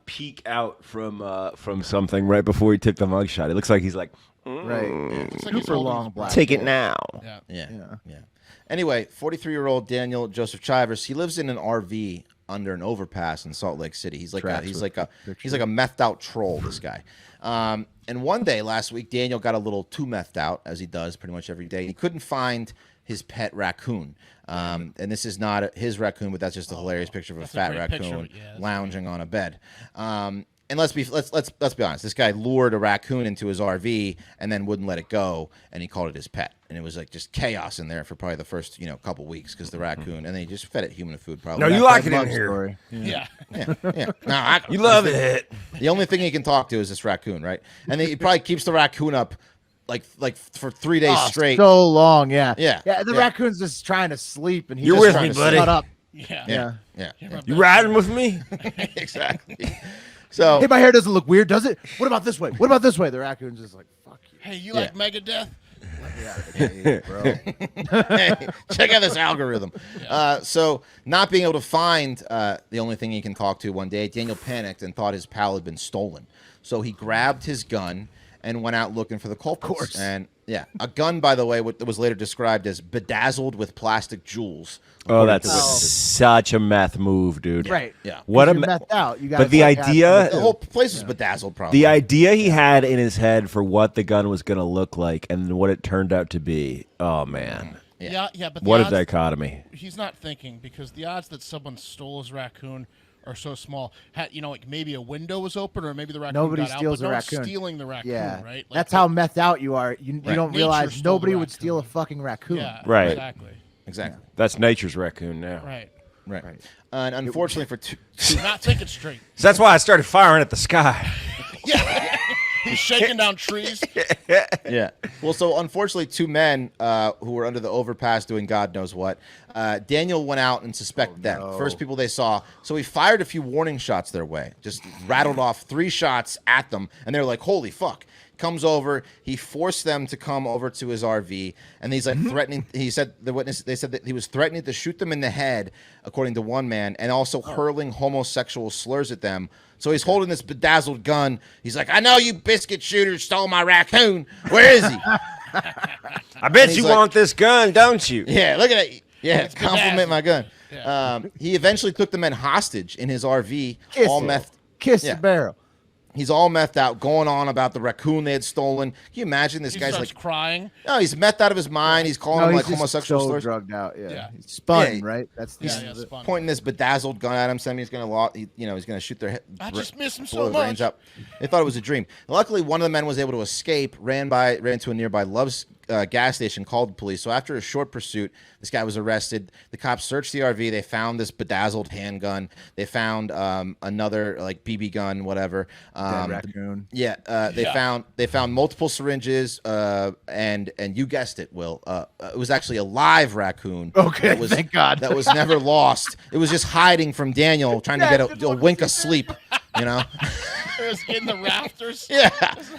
peek out from something right before he took the mugshot? It looks like he's like, right? Looks like he's Super holding long his black. take it hair. now. Yeah. Yeah. Anyway, 43-year-old Daniel Joseph Chivers. He lives in an RV under an overpass in Salt Lake City. He's like a methed out troll. This guy. And one day last week, Daniel got a little too methed out, as he does pretty much every day. He couldn't find his pet raccoon. And this is not his raccoon, but that's just a hilarious picture of a That's a fat great picture. raccoon Yeah, that's lounging on a bed. And let's be honest. This guy lured a raccoon into his RV and then wouldn't let it go, and he called it his pet. And it was like just chaos in there for probably the first couple weeks because the raccoon, and then he just fed it human food. Probably. No, you That like it in mug here. story. Yeah. Yeah. No, You love it. The only thing he can talk to is this raccoon, right? And he probably keeps the raccoon up like for 3 days straight. So long, yeah. Yeah, The yeah. raccoon's just trying to sleep, and he's You're just with trying me, to buddy. shut up. Yeah. Yeah. You riding with me? Exactly. So Hey, my hair doesn't look weird, does it? What about this way? What about this way? The raccoon's just like, fuck you. Hey, you like Megadeth? Yeah, bro. hey, check out this algorithm. So not being able to find the only thing he can talk to one day, Daniel panicked and thought his pal had been stolen. So he grabbed his gun and went out looking for the culprits. Of course. And yeah, a gun, by the way, what was later described as bedazzled with plastic jewels. Oh, according that's to witnesses. such a meth move, dude. Right. Yeah. What a You're me- methed out. You gotta But the fucking have idea- The to- whole place was bedazzled, probably. The idea he had in his head for what the gun was going to look like and what it turned out to be. Oh, man. Yeah, but the What a odds, dichotomy. he's not thinking because the odds that someone stole his raccoon are so small. Like maybe a window was open or maybe the raccoon Nobody got steals out, a but no one's raccoon. stealing the raccoon, Yeah, right? Like, that's how methed out you are. You don't Nature realize stole nobody the would steal a raccoon. fucking raccoon. Yeah, Right. exactly. Exactly. That's nature's raccoon now. Right. Right. And unfortunately for two, You're not thinking straight. So that's why I started firing at the sky. He's shaking down trees. yeah. Well, so unfortunately, two men who were under the overpass doing God knows what. Daniel went out and suspected them. no. First people they saw. So he fired a few warning shots their way. Just rattled off 3 shots at them, and they're like, "Holy fuck!" Comes over. He forced them to come over to his RV, and he's like threatening. He said They said that he was threatening to shoot them in the head, according to one man, and also hurling homosexual slurs at them. So he's holding this bedazzled gun. He's like, "I know you biscuit shooters stole my raccoon. Where is he?" I bet he's you like- want this gun, don't you? Yeah, look at it. Yeah, It's compliment bedazzled. my gun. Yeah. He eventually took the men hostage in his RV, Kiss all it. methed. Kiss Yeah. the barrel. He's all methed out, going on about the raccoon they had stolen. Can you imagine this He guy's starts like, crying. no, he's methed out of his mind. He's calling No, them he's like just homosexual so slurs. drugged out. Yeah. Yeah. He's spun, Yeah. right? That's the Yeah, spun. Pointing this bedazzled gun at him, saying he's gonna, he's gonna shoot their head. I just miss him blow so their brains much. up. They thought it was a dream. Luckily, one of the men was able to escape, ran to a nearby gas station, called the police. So after a short pursuit, this guy was arrested. The cops searched the RV. They found this bedazzled handgun. They found another like BB gun, whatever. Dead raccoon. They found multiple syringes, and you guessed it, Will. It was actually a live raccoon. Okay, that was, thank God. That was never lost. It was just hiding from Daniel, trying to get a wink of sleep. You know. It was in the rafters. Yeah,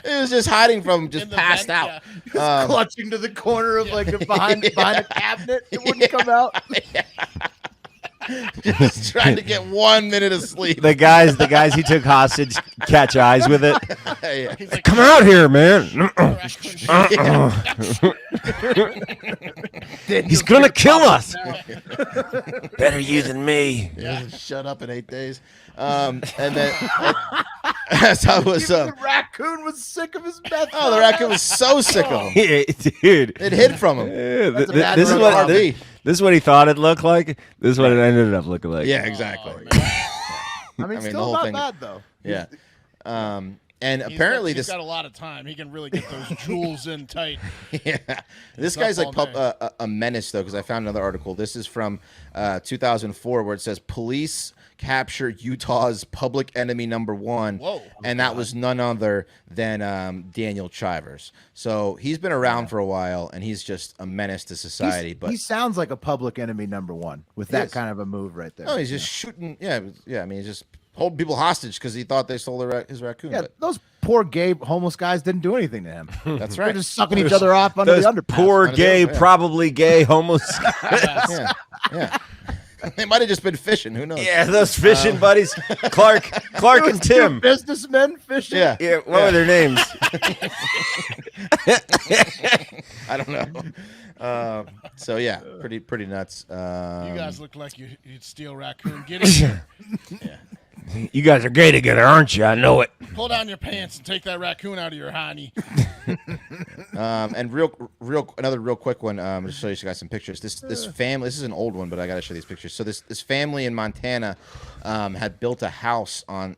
it was just hiding from, just passed vent, out. Clutching to the corner of like behind a cabinet. It wouldn't come out. Just trying to get 1 minute of sleep. The guys he took hostage catch eyes with it. Yeah. He's like, Come out here, man. He's gonna kill us. Better you than me. Yeah. Shut up in 8 days. And then as I was, The raccoon was sick of his meth. oh, the raccoon was so sick of him. Yeah, dude. It hid from him. Yeah, That's a bad this is run what of RV. this is what he thought it looked like. This is what it ended up looking like. Yeah, exactly. I mean, the still whole not thing- bad though. Yeah. And apparently he's this got a lot of time. He can really get those jewels in tight. yeah. This up guy's like all day. a menace though, because I found another article. This is from 2004 where it says police captured Utah's public enemy number one. Whoa. And that was none other than Daniel Chivers. So he's been around for a while, and he's just a menace to society. But He sounds like a public enemy number one with that is. kind of a move right there. no, he's just shooting. Yeah, I mean, he's just holding people hostage because he thought they stole his raccoon. Yeah, But those poor gay homeless guys didn't do anything to him. that's They're right. just sucking each other off under Those the underpass. poor Under the gay, underpass, yeah. probably gay homeless. Yeah, yeah. They might have just been fishing. Who knows? Yeah, those fishing buddies, Clark and Tim. Businessmen fishing. Yeah. Yeah, what were their names? I don't know. So yeah, pretty nuts. You guys look like you'd steal raccoon. Get in here. You guys are gay together, aren't you? I know it. Pull down your pants and take that raccoon out of your honey. And another real quick one. To show you guys some pictures. This family. This is an old one, but I got to show these pictures. So this family in Montana had built a house on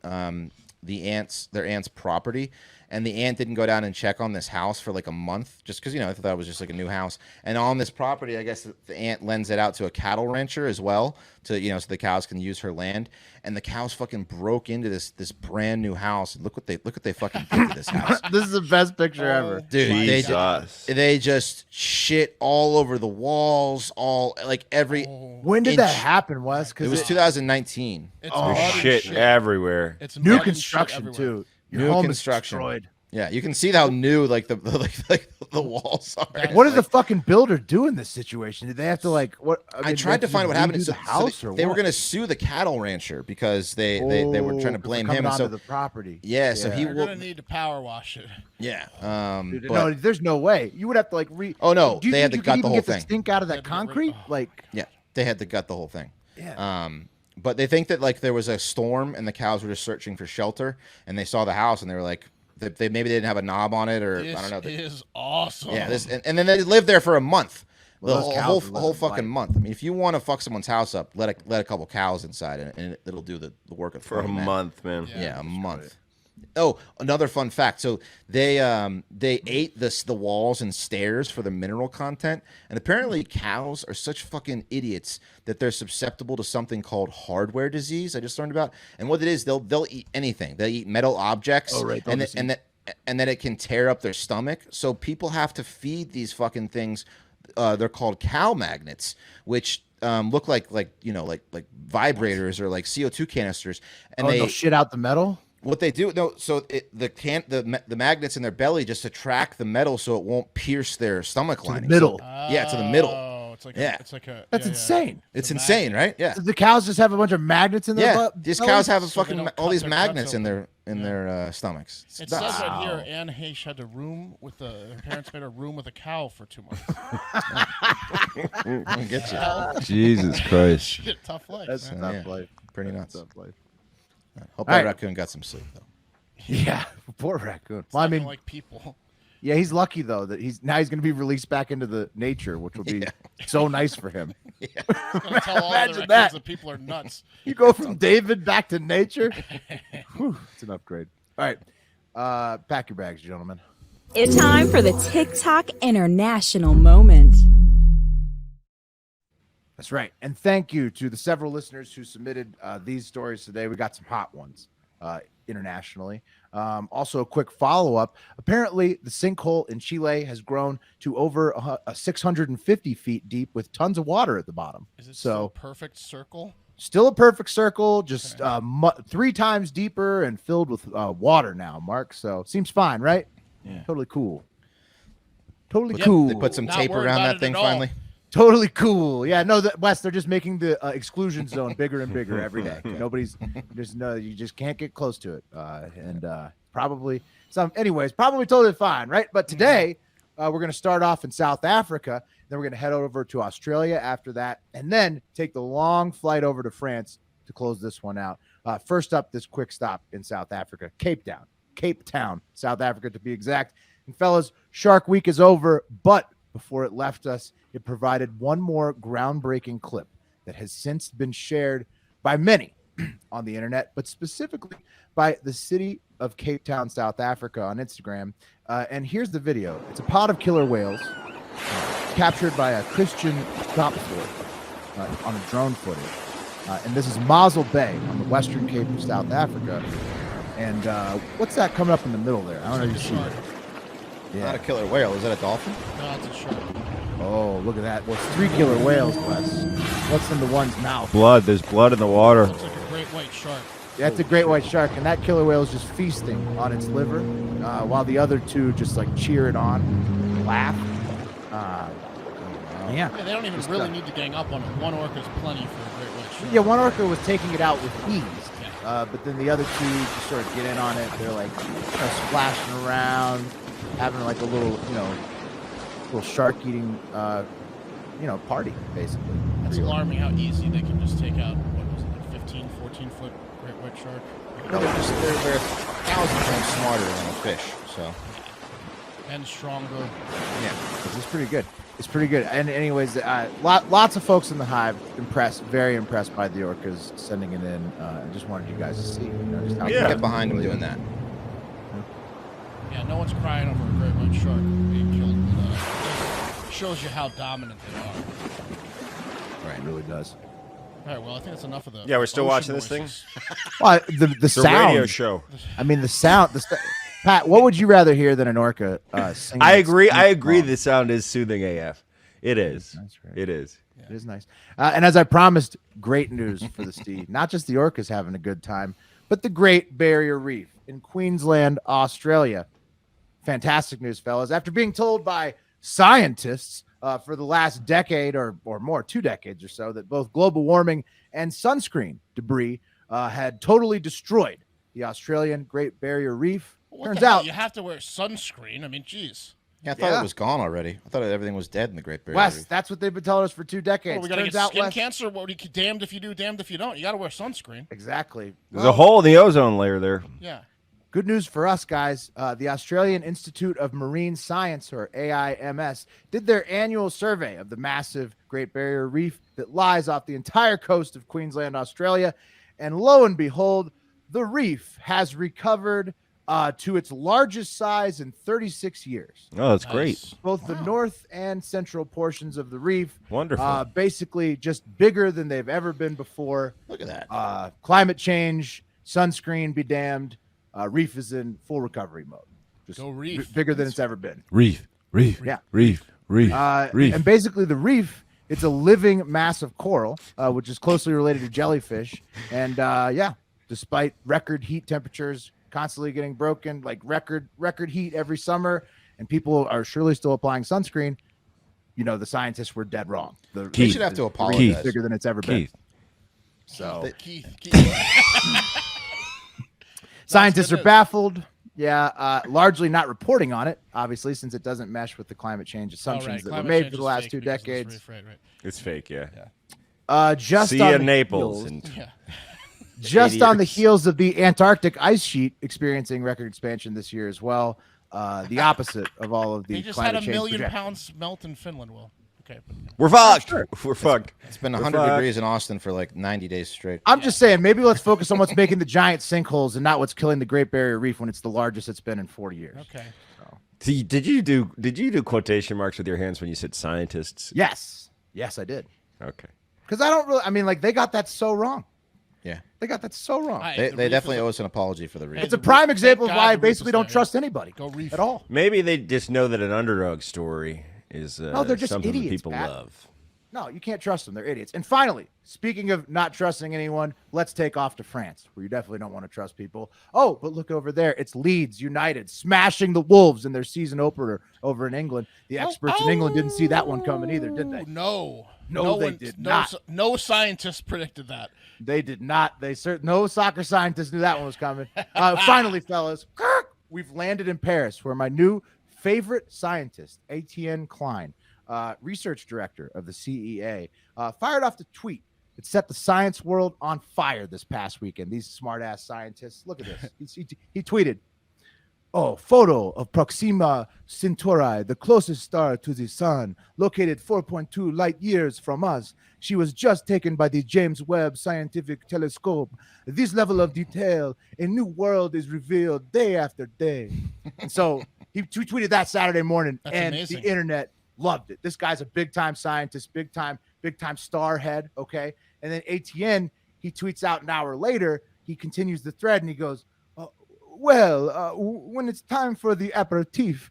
their aunt's property, and the aunt didn't go down and check on this house for like a month, just because I thought it was just like a new house. And on this property, I guess the aunt lends it out to a cattle rancher as well, to so the cows can use her land. And the cows fucking broke into this brand new house. Look what they fucking did to this house. This is the best picture ever. Dude, Jesus. they just shit all over the walls, all like every. When did that inch. happen, Wes? It Because was 2019. It's Oh, mud and Shit everywhere. It's new mud and shit construction everywhere. too. Your New home construction. is destroyed. Yeah, you can see how new like the walls are. What did the fucking builder do in this situation? Did they have to like what? I tried to find what happened. So So the house or they were what? going to sue the cattle rancher because they were trying to blame him. And onto so the property. yeah, so he You're will. gonna need to power wash it. Yeah. Dude, But- no, there's no way. You would have to like Oh, no, Do you they had think to you gut could the even whole get thing. the stink out of They that had to get rid- concrete? oh. Like, yeah, they had to gut the whole thing. yeah. But they think that like there was a storm and the cows were just searching for shelter, and they saw the house and they were like, they maybe didn't have a knob on it, or This I don't know. is awesome. Yeah, and then they lived there for a month. Well, The those whole cows are whole living fucking life. month. I mean, if you want to fuck someone's house up, let a couple cows inside, and it'll do the work of For a 40 men. month, man. Yeah, a month. Oh, another fun fact. So they ate the walls and stairs for the mineral content, and apparently cows are such fucking idiots that they're susceptible to something called hardware disease. I just learned about, and what it is, they'll eat anything. They eat metal objects, Oh, right, and they'll just then it can tear up their stomach. So people have to feed these fucking things. They're called cow magnets, which look like vibrators or like CO2 canisters, and Oh, they they'll shit out the metal. what they do, no, so the magnets in their belly just attract the metal so it won't pierce their stomach the lining. middle. Yeah, to the middle. Oh, it's like Yeah. it's like a. That's yeah, yeah. insane. It's a insane, right? Yeah. The cows just have a bunch of magnets in their Yeah. butt. These bellies? cows have So they don't all cut these their guts magnets in open. their stomachs. It's It nuts. says right here, Anne Heche had a room with her parents made a room with a cow for 2 months. I'll get you. Jesus Christ. Shit, tough life. That's man. tough Yeah. life. Pretty That's nuts. tough life. Hope All that right. raccoon got some sleep though. Yeah, poor raccoon. Well, I Nothing mean, like people. yeah, he's lucky though that he's going to be released back into the nature, which will be so nice for him. He's gonna tell all the Imagine raccoons that. that people are nuts. You go from David back to nature. Whew, it's an upgrade. All right, pack your bags, gentlemen. It's time for the TikTok International Moment. That's right. And thank you to the several listeners who submitted these stories today. We got some hot ones internationally. Also, a quick follow-up. Apparently, the sinkhole in Chile has grown to over 650 feet deep with tons of water at the bottom. Is it so still a perfect circle? Still a perfect circle, just 3 times deeper and filled with water now, Mark. So seems fine, right? Yeah. Totally cool. Totally Yep. cool. They put some Not tape worried around about that it thing at all. finally. Totally cool. Yeah, no, Wes, they're just making the exclusion zone bigger and bigger every day. Nobody's you just can't get close to it. Probably probably totally fine, right? But today, we're going to start off in South Africa. Then we're going to head over to Australia after that, and then take the long flight over to France to close this one out. First up, this quick stop in South Africa, Cape Town, South Africa to be exact. And fellas, Shark Week is over, but before it left us, it provided one more groundbreaking clip that has since been shared by many on the internet, but specifically by the city of Cape Town, South Africa on Instagram. And here's the video. It's a pod of killer whales captured by a Christian Stopford on a drone footage. And this is Mosel Bay on the western Cape of South Africa. And what's that coming up in the middle there? I don't know if you see it. Yeah. Not a killer whale. Is that a dolphin? No, it's a shark. Oh, look at that. Well, it's 3 killer whales, Wes. What's in the one's mouth? Blood. There's blood in the water. Looks like a great white shark. That's a great white shark, and that killer whale is just feasting on its liver, while the other two just like cheer it on, laugh. Yeah. Yeah, they don't even really need to gang up on it. One orca is plenty for a great white shark. Yeah, one orca was taking it out with ease, Yeah. but then the other two just sort of get in on it. They're like splashing around, having like a little, little shark eating, party basically. It's alarming how easy they can just take out, what was it, like 15, 14-foot great white shark. No, they're 1,000 times smarter than a fish. So And stronger. yeah, It's pretty good. It's pretty good. And anyways, lots of folks in the hive very impressed by the orcas sending it in. I just wanted you guys to see, just how get behind them doing that. Yeah, no one's crying over a great white shark being killed. It just shows you how dominant they are. Right, it really does. All right, well, I think that's enough of the. Yeah, we're still ocean watching this thing? voices. Well, the It's a sound. radio show. I mean, the sound. Pat, what would you rather hear than an orca singing? I agree. I its agree. song? The sound is soothing AF. It is. That's right. It is. It is nice. And as I promised, great news for the Steed. Not just the orcas having a good time, but the Great Barrier Reef in Queensland, Australia. Fantastic news, fellas. After being told by scientists for the last decade or more, 2 decades or so, that both global warming and sunscreen debris had totally destroyed the Australian Great Barrier Reef. What Turns the hell? out, You have to wear sunscreen. I mean, geez. Yeah, I thought Yeah. it was gone already. I thought everything was dead in the Great Barrier Wes, Reef. that's what they've been telling us for 2 decades. Well, we got to Turns get out, skin Wes, cancer. What, damned if you do, damned if you don't. You got to wear sunscreen. exactly. There's a hole in the ozone layer there. Yeah. Good news for us, guys. The Australian Institute of Marine Science, or AIMS, did their annual survey of the massive Great Barrier Reef that lies off the entire coast of Queensland, Australia. And lo and behold, the reef has recovered to its largest size in 36 years. Oh, that's great. Nice. Both the north and central portions of the reef, Wonderful. basically just bigger than they've ever been before. Look at that. Climate change, sunscreen be damned. Reef is in full recovery mode. Just Go reef. bigger than it's ever been. Reef. Yeah. Reef. And basically the reef, it's a living mass of coral, which is closely related to jellyfish. And despite record heat temperatures constantly getting broken, like record heat every summer, and people are surely still applying sunscreen, the scientists were dead wrong. They should have to the reef apologize. is bigger than it's ever been. Keith. So Keith. scientists good are news. baffled. Yeah, largely not reporting on it, obviously, since it doesn't mesh with the climate change assumptions that were made for the last 2 decades. Right. It's fake, yeah. Just See on you the in Naples. heels- And Yeah. just 80 on the years. heels of the Antarctic ice sheet experiencing record expansion this year as well. The opposite of all of the They just had climate a change million projections. pounds melt in Finland. Well, okay. we're fucked. We're fucked. It's been We're 100 fucked. degrees in Austin for like 90 days straight. I'm just saying, maybe let's focus on what's making the giant sinkholes and not what's killing the Great Barrier Reef when it's the largest it's been in 40 years. Okay. See, did you do quotation marks with your hands when you said scientists? Yes, I did. Okay. Because I don't really. I mean, like they got that so wrong. Yeah. They got that so wrong. They definitely owe us an apology for the reef. It's a prime example of Thank why I God the Reef basically is don't not trust anybody Go Reef. at all. Maybe they just know that an underdog story is No, they're just something that idiots, people Pat. love. No, you can't trust them. They're idiots. And finally, speaking of not trusting anyone, let's take off to France, where you definitely don't want to trust people. Oh, but look over there. It's Leeds United smashing the Wolves in their season opener over in England. The experts in England didn't see that one coming either, did they? No, They did not. No scientist predicted that. They did not. No soccer scientist knew that one was coming. Finally, fellas, we've landed in Paris, where my new favorite scientist, Etienne Klein, research director of the CEA, fired off the tweet. It set the science world on fire this past weekend. These smart-ass scientists. Look at this. He tweeted, "Oh, photo of Proxima Centauri, the closest star to the sun, located 4.2 light years from us. She was just taken by the James Webb Scientific Telescope. This level of detail, a new world is revealed day after day." And so he tweeted that Saturday morning, That's and amazing. the internet loved it. This guy's a big-time scientist, big-time star head, okay? And then ATN, he tweets out an hour later, he continues the thread, and he goes, when it's time for the aperitif,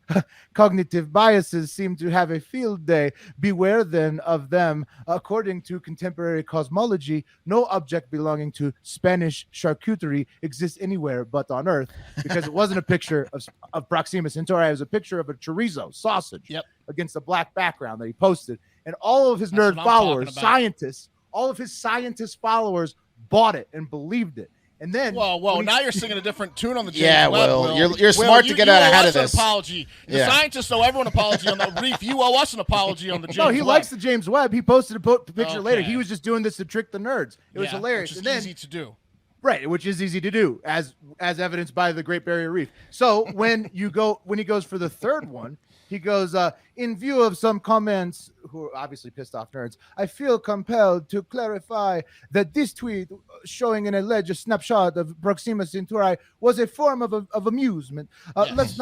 cognitive biases seem to have a field day. Beware then of them. According to contemporary cosmology, no object belonging to Spanish charcuterie exists anywhere but on Earth, because it wasn't a picture of Proxima Centauri. It was a picture of a chorizo sausage against a black background that he posted. And all of his That's nerd what I'm followers, talking about. scientists, all of his scientist followers bought it and believed it. And then, Whoa! when he- Now you're singing a different tune on the James Yeah, Webb, Will, Will. you're smart to get out owe ahead us of this. An apology. The Yeah. scientists owe everyone an apology on the Reef. You owe us an apology on the James No, he Webb. likes the James Webb. He posted a picture later. Okay. He was just doing this to trick the nerds. It was hilarious. Which is And then, easy to do. right, which is easy to do, as evidenced by the Great Barrier Reef. So when he goes for the third one, he goes, in view of some comments who are obviously pissed off nerds, I feel compelled to clarify that this tweet showing an alleged snapshot of Proxima Centauri was a form of amusement. Let's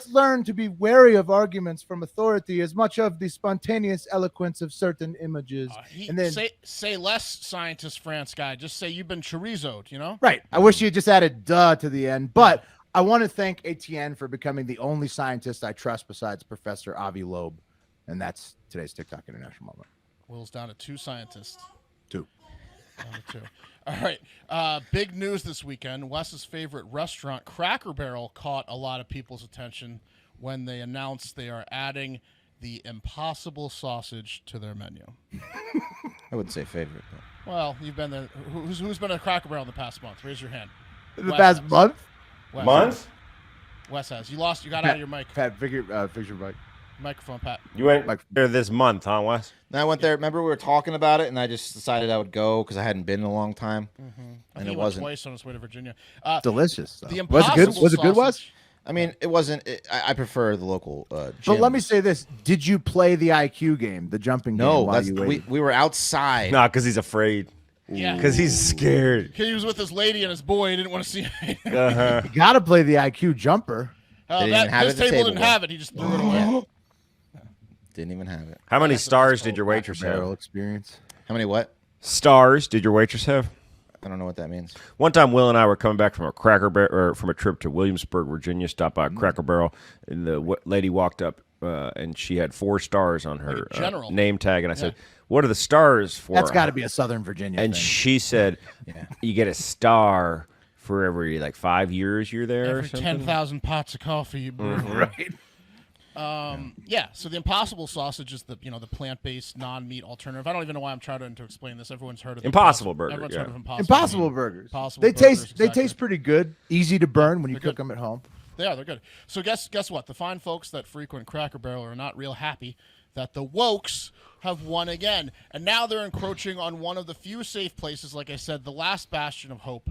learn to be wary of arguments from authority as much of the spontaneous eloquence of certain images. And then, Say less, scientist France guy. Just say you've been chorizoed, you know? right. I wish you had just added "duh" to the end, but I want to thank Etienne for becoming the only scientist I trust besides Professor Avi Loeb, and that's today's TikTok International Moment. Will's down to 2 scientists. 2. Down to 2. All right. Big news this weekend. Wes's favorite restaurant, Cracker Barrel, caught a lot of people's attention when they announced they are adding the Impossible sausage to their menu. I wouldn't say favorite. But. Well, you've been there. Who's been at Cracker Barrel in the past month? Raise your hand. The Wes past has. month? Wes Month? has. Wes has. You got out of your mic. Pat, figure right. Microphone, Pat. You went there this month, huh, Wes? And I went there. Remember, we were talking about it, and I just decided I would go because I hadn't been in a long time, and it wasn't. Twice on his way to Virginia. Delicious. Though. The Was it good? Impossible Was it good, Wes? sausage. I mean, it wasn't. I prefer the local. But let me gyms. say this: did you play the IQ game, the jumping game? No, while you waited? we were outside. Nah, because he's afraid. Yeah. Because he's scared. He was with his lady and his boy. He didn't want to see him. Uh-huh. You got to play the IQ jumper. They didn't have His it at the table didn't table, have it. He just threw it away. Didn't even have it. How many That's a stars nice did your little waitress Barrel have? experience. How many? What? Stars did your waitress have? I don't know what that means. One time, Will and I were coming back from from a trip to Williamsburg, Virginia. Stopped by Cracker Barrel, and the lady walked up, and she had 4 stars on her Like a general. name tag. And I said, "What are the stars for?" That's got to be a Southern Virginia And thing. she said, "You get a star for every 5 years you're there, or Every something." 10,000 pots of coffee you brew. Right. Yeah, so the Impossible sausage is the plant-based non-meat alternative. I don't even know why I'm trying to explain this. Everyone's heard of the Impossible Burger, Everyone's yeah. heard of Impossible. Impossible burgers. Impossible they burgers, taste they exactly. taste pretty good. Easy to burn when you They're cook good. them at home. They're good. So guess what? The fine folks that frequent Cracker Barrel are not real happy that the wokes have won again, and now they're encroaching on one of the few safe places. Like I said, the last bastion of hope.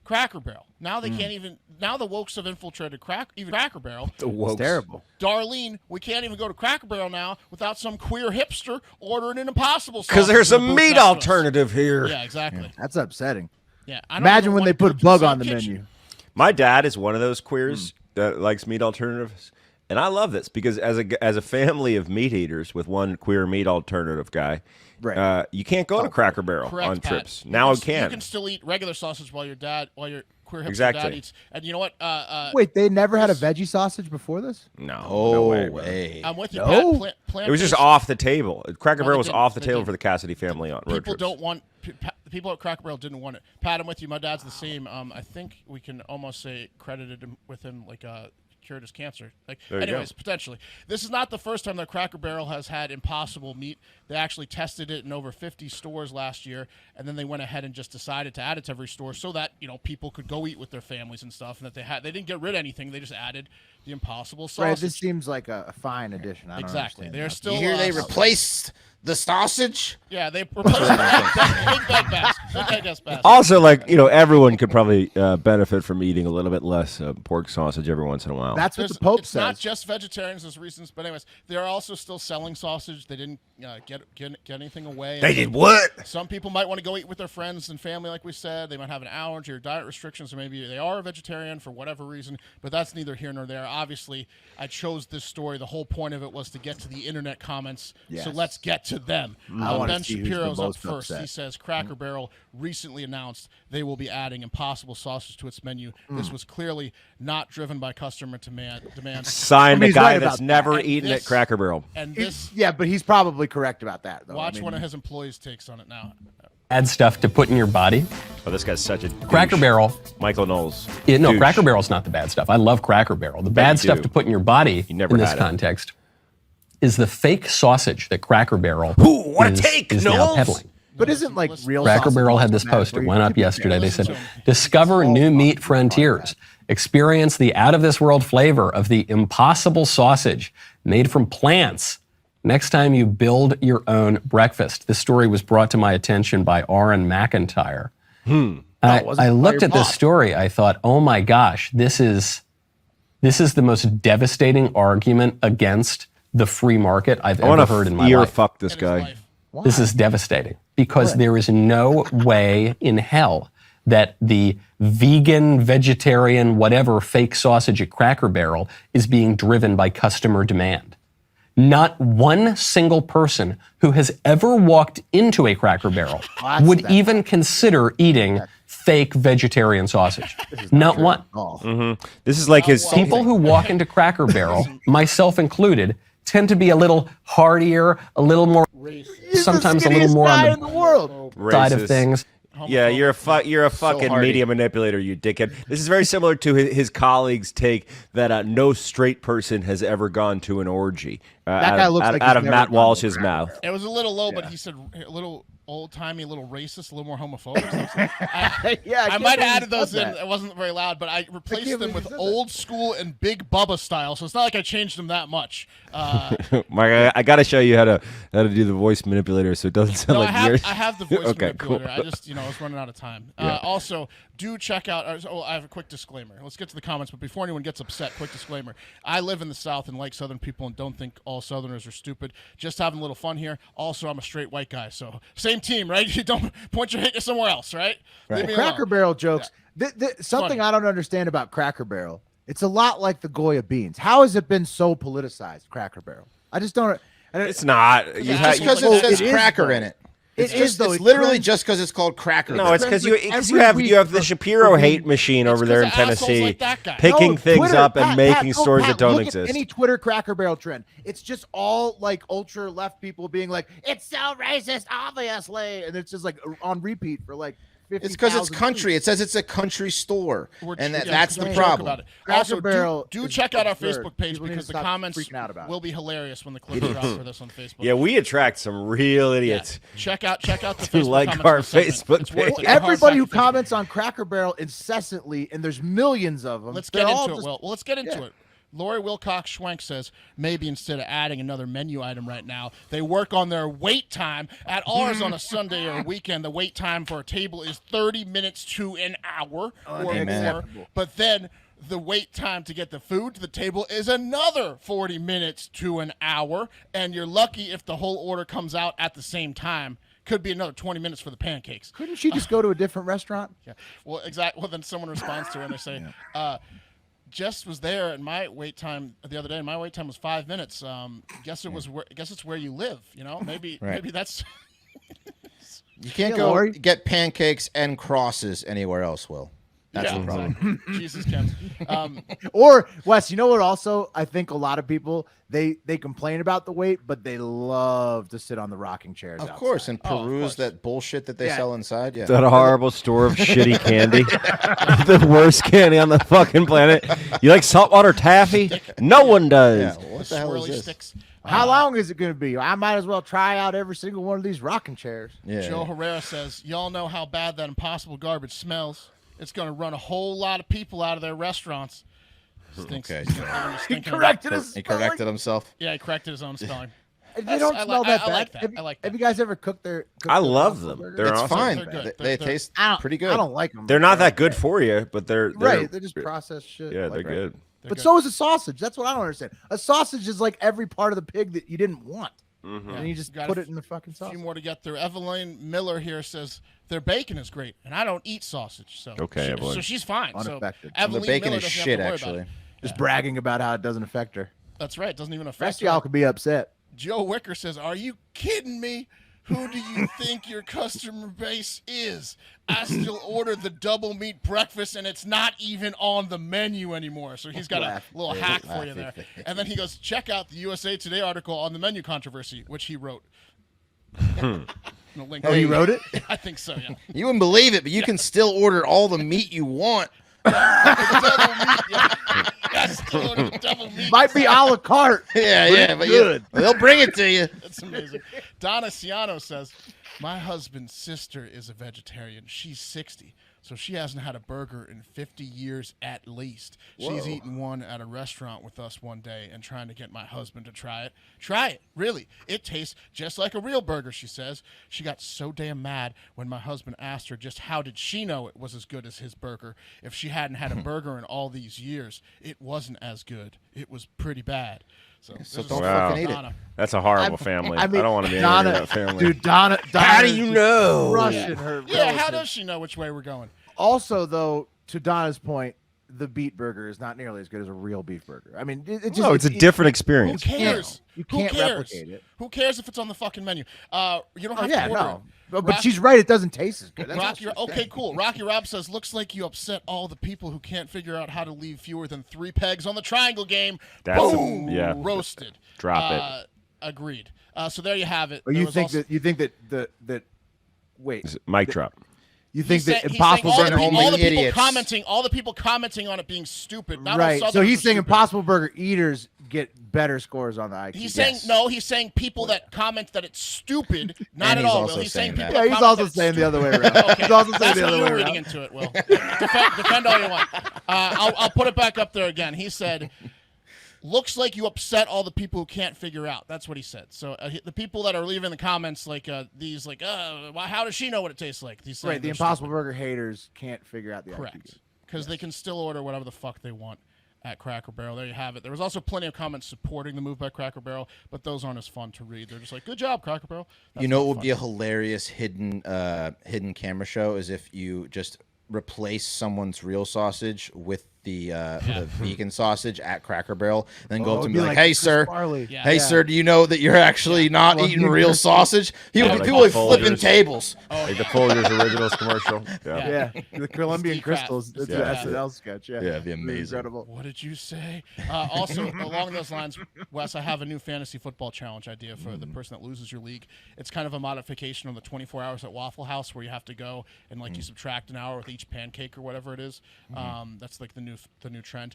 Cracker Barrel. Now they can't even. Now the wokes have infiltrated Cracker Barrel. The It's wokes. terrible. Darlene, we can't even go to Cracker Barrel now without some queer hipster ordering an Impossible sausage. Because there's in a the booth meat next to us. alternative here. Yeah, exactly. That's upsetting. Yeah. I don't Imagine even when want they to put cook bug in the on the kitchen. menu. My dad is one of those queers, that likes meat alternatives. And I love this because as a family of meat eaters with one queer meat alternative guy, Right. you can't go to Cracker Barrel Correct, on Pat. trips. Now I can. You can still eat regular sausage while your queer hipster Exactly. dad eats. And you know what? Wait, they never had a veggie sausage before this? No. Oh, no way. bro. way. I'm with you, No? Pat. It was just Plant-based- off the table. Cracker No, Barrel they was didn't. off the They table didn't. for the Cassidy family on road People trips. don't want people at Cracker Barrel didn't want it. Pat, I'm with you. My dad's the same. I think we can almost say credited him with him cured his cancer. There you go. Anyways, potentially. This is not the first time that Cracker Barrel has had impossible meat. They actually tested it in over 50 stores last year, and then they went ahead and just decided to add it to every store so that, people could go eat with their families and stuff, and that they didn't get rid of anything. They just added the impossible sausage. Right, this seems like a fine addition. I don't Exactly. understand They're that. still You hear they replaced the sausage? Yeah, they replaced the big bag bass. Big bag bass. Also, everyone could probably benefit from eating a little bit less pork sausage every once in a while. That's what the Pope It's not says. just vegetarians as reasons, but anyways, they're also still selling sausage. They didn't get anything away. They did what? Some people might want to go eat with their friends and family, like we said. They might have an allergy or diet restrictions, or maybe they are a vegetarian for whatever reason. But that's neither here nor there. Obviously, I chose this story. The whole point of it was to get to the internet comments. Yes. So let's get to them. I wanna Ben see who's the Shapiro's up most first. upset. He says Cracker Barrel recently announced they will be adding impossible sausage to its menu. This was clearly not driven by customer demand. Signed I mean, a he's guy right that's about never that. eaten This- at Cracker Barrel. And this, Yeah, but he's probably correct about that, though. watch I mean, one of his employees' takes on it now. Bad stuff to put in your body. Oh, this guy's such a Cracker douche. Barrel. Michael Knowles. No, Douche. Cracker Barrel's not the bad stuff. I love Cracker Barrel. The bad you stuff do. to put in your body You never in this had it. context is the fake sausage that Cracker Barrel Ooh, what a is, take, is now Knowles! peddling. But isn't like real Cracker sausage Barrel had also this bad post. for It you? went up People yesterday. They Listen said, to him. discover new meat frontiers. Experience the out-of-this-world flavor of the impossible sausage made from plants next time you build your own breakfast. This story was brought to my attention by Aaron McIntyre. I looked at this story. I thought, oh my gosh, this is the most devastating argument against the free market I've I want ever heard in my to ear life. fuck this In his guy. life. This is devastating because there is no way in hell that the vegan, vegetarian, whatever fake sausage at Cracker Barrel is being driven by customer demand. Not one single person who has ever walked into a Cracker Barrel would even consider eating fake vegetarian sausage. Not one. This is like his People who walk into Cracker Barrel, myself included, tend to be a little heartier, a little more, sometimes a little more guy on in the world. the side of racist. things. Yeah, you're a fucking hardy. media manipulator, you dickhead. This is very similar to his colleagues' take that no straight person has ever gone to an orgy. That guy looks like out he's of never Matt gone to Walsh's Cracker mouth. It was a little low, but he said a little old-timey, a little racist, a little more homophobic. I Yeah, might have can't believe added he those said in. that. It wasn't very loud, but I replaced them believe with he said that. old school and Big Bubba style, so it's not like I changed them that much. Mark, I got to show you how to do the voice manipulator so it doesn't sound No, like I yours. have the voice Okay, manipulator. cool. I just, I was running out of time. Also, do check out. I have a quick disclaimer. Let's get to the comments, but before anyone gets upset, quick disclaimer. I live in the South and like Southern people and don't think all Southerners are stupid. Just having a little fun here. Also, I'm a straight white guy, so same team, right? You don't point your hate to somewhere else, right? Leave me Cracker alone. Barrel jokes. Something Funny. I don't understand about Cracker Barrel. It's a lot like the Goya beans. How has it been so politicized, Cracker Barrel? I just don't. It's not. You Just ha- Just because Well, it says it is, cracker though. in it. It is, though. It's It literally trends- just because it's called Cracker. No, Barrel. it's because you Every have week the for Shapiro hate being- machine It's over there in 'cause of assholes Tennessee, like that guy. picking No, things Twitter, up and Pat, making Pat, stories Pat, that don't look at exist. any Twitter Cracker Barrel trend. It's just all like ultra left people being like, "It's so racist, obviously," and it's just like on repeat for like 50,000 It's because it's country. tweets. It says it's a country store, and Yeah, that's we the joke problem. about it. Cracker Also, Barrel do is check out our absurd. Facebook page People need because to the stop comments freaking out about it. will be hilarious when the clips are out for this on Facebook. Yeah, we attract some real idiots. Check out the Who Facebook like comments our on the segment. Facebook It's worth it. page. Hard Everybody who fact-checking. comments on Cracker Barrel incessantly, and there's millions of them. Let's they're get all into it, just- Will. Well, let's get into Yeah. it. Lori Wilcox Schwenk says maybe instead of adding another menu item right now, they work on their wait time. At ours on a Sunday or a weekend, the wait time for a table is 30 minutes to an hour or Amen. more. But then the wait time to get the food to the table is another 40 minutes to an hour. And you're lucky if the whole order comes out at the same time. Could be another 20 minutes for the pancakes. Couldn't she just go to a different restaurant? Yeah. Well, exactly. Well, then someone responds to her and they say, just was there at my wait time the other day. My wait time was 5 minutes. Guess it's where you live. You know, maybe that's. You can't go get pancakes and crosses anywhere else, Will. That's the problem. Jesus, Ken. Or Wes, you know what? Also, I think a lot of people they complain about the wait, but they love to sit on the rocking chairs. Of outside. course, and peruse that bullshit that they sell inside. Yeah, That horrible store of shitty candy, the worst candy on the fucking planet. You like saltwater taffy? No one does. Yeah, what the hell is this? Sticks. How long is it going to be? I might as well try out every single one of these rocking chairs. Yeah. Joe Herrera says, y'all know how bad that Impossible garbage smells. It's going to run a whole lot of people out of their restaurants. Stinks. Okay. He corrected his He corrected himself. Yeah, he corrected his own spelling. They don't smell that I bad. like that. I like that. Have you guys ever cooked their? I love them. They're It's awesome. fine. They're good. They They're- taste pretty good. I don't like them. They're not that good for you, but they're Right. They're just processed shit. Yeah, like, they're good. They're But good. so is a sausage. That's what I don't understand. A sausage is like every part of the pig that you didn't want, and you just Got put a it in the fucking A sausage. few more to get through. Evelyn Miller here says their bacon is great, and I don't eat sausage, so Okay, Evelyn. so she's fine. Unaffected. So Evelyn The bacon Miller is doesn't shit, have to worry about actually. it. Just bragging about how it doesn't affect her. That's right. It doesn't even The affect rest of her. y'all could be upset. Joe Wicker says, "Are you kidding me? Who do you think your customer base is? I still order the double meat breakfast, and it's not even on the menu anymore." So he's got a little hack for you there. And then he goes, "Check out the USA Today article on the menu controversy," which he wrote. No link. Oh, you wrote it? I think so. Yeah. You wouldn't believe it, but you can still order all the meat you want. Double meat. Yeah. I still order the double meat. Might be a la carte. Yeah, but they'll bring it to you. That's amazing. Donna Ciano says, "My husband's sister is a vegetarian. She's 60, so she hasn't had a burger in 50 years at least. She's eaten one at a restaurant with us one day and trying to get my husband to try it. Try it, really. It tastes just like a real burger," she says. She got so damn mad when my husband asked her just how did she know it was as good as his burger if she hadn't had a burger in all these years. It wasn't as good. It was pretty bad. So don't Wow. fucking eat it. Donna. That's a horrible family. I, I mean, don't want to be Donna, in that family. dude, Donna. How do is you just know? Crushing her. Yeah, how relative. does she know which way we're going? Also, though, to Donna's point, the beet burger is not nearly as good as a real beef burger. I mean, it just No, it's a different experience. Who cares? You Who can't cares? replicate it. Who cares if it's on the fucking menu? You don't have Yeah, to order no. it. But she's right. It doesn't taste as good. That's all Rocky, she's okay, saying. cool. Rocky Rob says, "Looks like you upset all the people who can't figure out how to leave fewer than 3 pegs on the triangle game." That's Boom! yeah. Roasted. Drop it. Agreed. So there you have it. Or There you was think also- that you think that wait, Mic drop. you think He's that saying Impossible all the Burger people, only all the people idiots. commenting on it being stupid. Not all right? So Southerners he's are saying stupid. Impossible Burger eaters get better scores on the IQ. He's saying no. He's saying people that comment that it's stupid. Not And at he's all. also Will. He's saying saying people. that. that Yeah, he's comment also that it's saying the stupid. other way around. Okay. He's also saying That's the what other you're way reading around. into it, Will. Defend all you want. I'll put it back up there again. He said, "Looks like you upset all the people who can't figure out." That's what he said. So the people that are leaving the comments like these, like, well, how does she know what it tastes like? These Right, the Impossible Burger haters can't figure out the IQ. Correct. Because they can still order whatever the fuck they want at Cracker Barrel. There you have it. There was also plenty of comments supporting the move by Cracker Barrel, but those aren't as fun to read. They're just like, "Good job, Cracker Barrel." You know, it would be a hilarious hidden camera show is if you just replace someone's real sausage with the vegan sausage at Cracker Barrel, and then go up to it'd him and be be like, like "Hey, Chris sir, Farley. Yeah. hey, Yeah. sir, do you know that you're actually not Well, eating you- real sausage?" People like would flip Folgers. in tables. Like the Folgers Originals commercial. Yeah. Yeah, the Colombian Steve Kraft. Crystals. That's Steve an Kraft. SNL sketch. Yeah, it'd be It was amazing. Incredible. What did you say? Also, along those lines, Wes, I have a new fantasy football challenge idea for the person that loses your league. It's kind of a modification on the 24 hours at Waffle House, where you have to go and like you subtract an hour with each pancake or whatever it is. That's like the new trend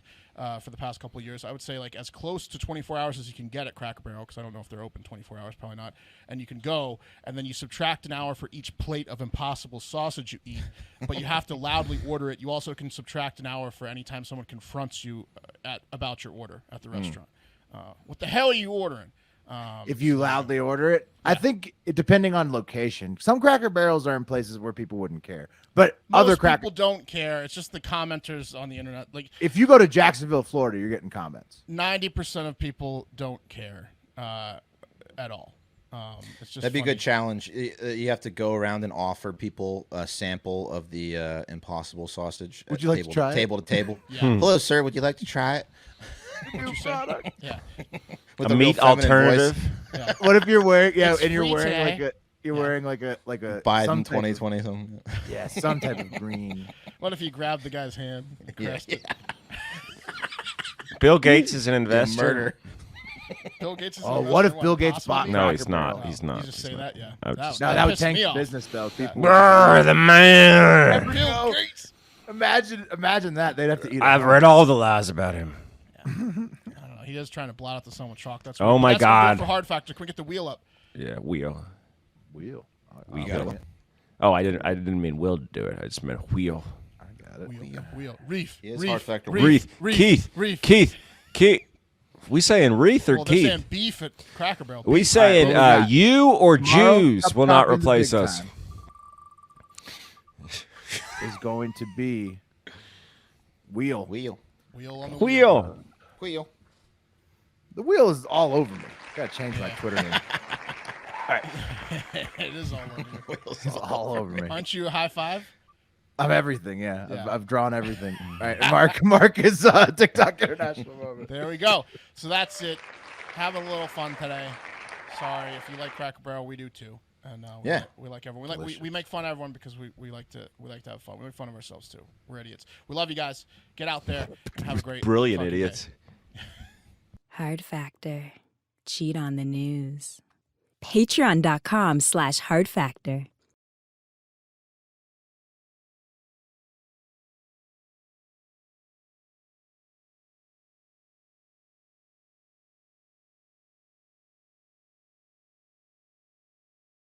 for the past couple of years. I would say like as close to 24 hours as you can get at Cracker Barrel, because I don't know if they're open 24 hours, probably not. And you can go, and then you subtract an hour for each plate of Impossible sausage you eat, but you have to loudly order it. You also can subtract an hour for any time someone confronts you about your order at the restaurant. What the hell are you ordering? If you loudly order it, I think depending on location, some Cracker Barrels are in places where people wouldn't care, but other Most Cracker. people don't care. It's just the commenters on the internet. Like If you go to Jacksonville, Florida, you're getting comments. 90% of people don't care at all. It's just That'd be a funny. good challenge. You have to go around and offer people a sample of the Impossible sausage. Would you like to table, try it? table to table? Yeah. Hello, sir. Would you like to try it? What'd you say? Yeah. With A real meat feminine alternative. Yeah. What if you're wearing It's and you're free wearing today. like a wearing like a Biden some type 2020 something. of, some type of green. What if you grabbed the guy's hand and caressed it? Bill Gates is an investor. Murder. Bill Gates is. Oh, an what if investor, Bill Gates possibly? bought? No, Cracker he's not. Barrel? He's not. You just He's say not. that, yeah. I would just- No, that would pissed tank me the off. business though. People Brr, the man. Bill Gates. imagine that they'd have to eat. I've read all the lies about him. I don't know. He is trying to blot out the sun with chalk. That's Oh my that's what we do God. For hard factor, can we get the wheel up? Yeah, wheel. wheel. We I'll got take it. Oh, I didn't mean Will to do it. I just meant wheel. I got it. Wheel. Reef. He is Reef. hard factor. Reef. Keith. Reef. Keith. We saying Reef or Well, they're Keith? saying beef at Cracker Barrel. We Beef. saying what we got? you or Tomorrow, Jews Cup will not Top in the replace big us. time Is going to be wheel. Wheel. Wheel on the Wheel. Wheel. The wheel is all over me. Gotta change my Twitter name. It is all over you. It's all over me. Aren't you a high five? I'm everything. Yeah, Yeah. I've drawn everything. All right, Mark is TikTok International Moment. There we go. So that's it. Have a little fun today. Sorry if you like Cracker Barrel, we do too. And Yeah. we like everyone. We make fun of everyone because we like to have fun. We make fun of ourselves too. We're idiots. We love you guys. Get out there and have a great Brilliant fucking idiots. day. Hard Factor. Cheat on the news. Patreon.com/hardfactor.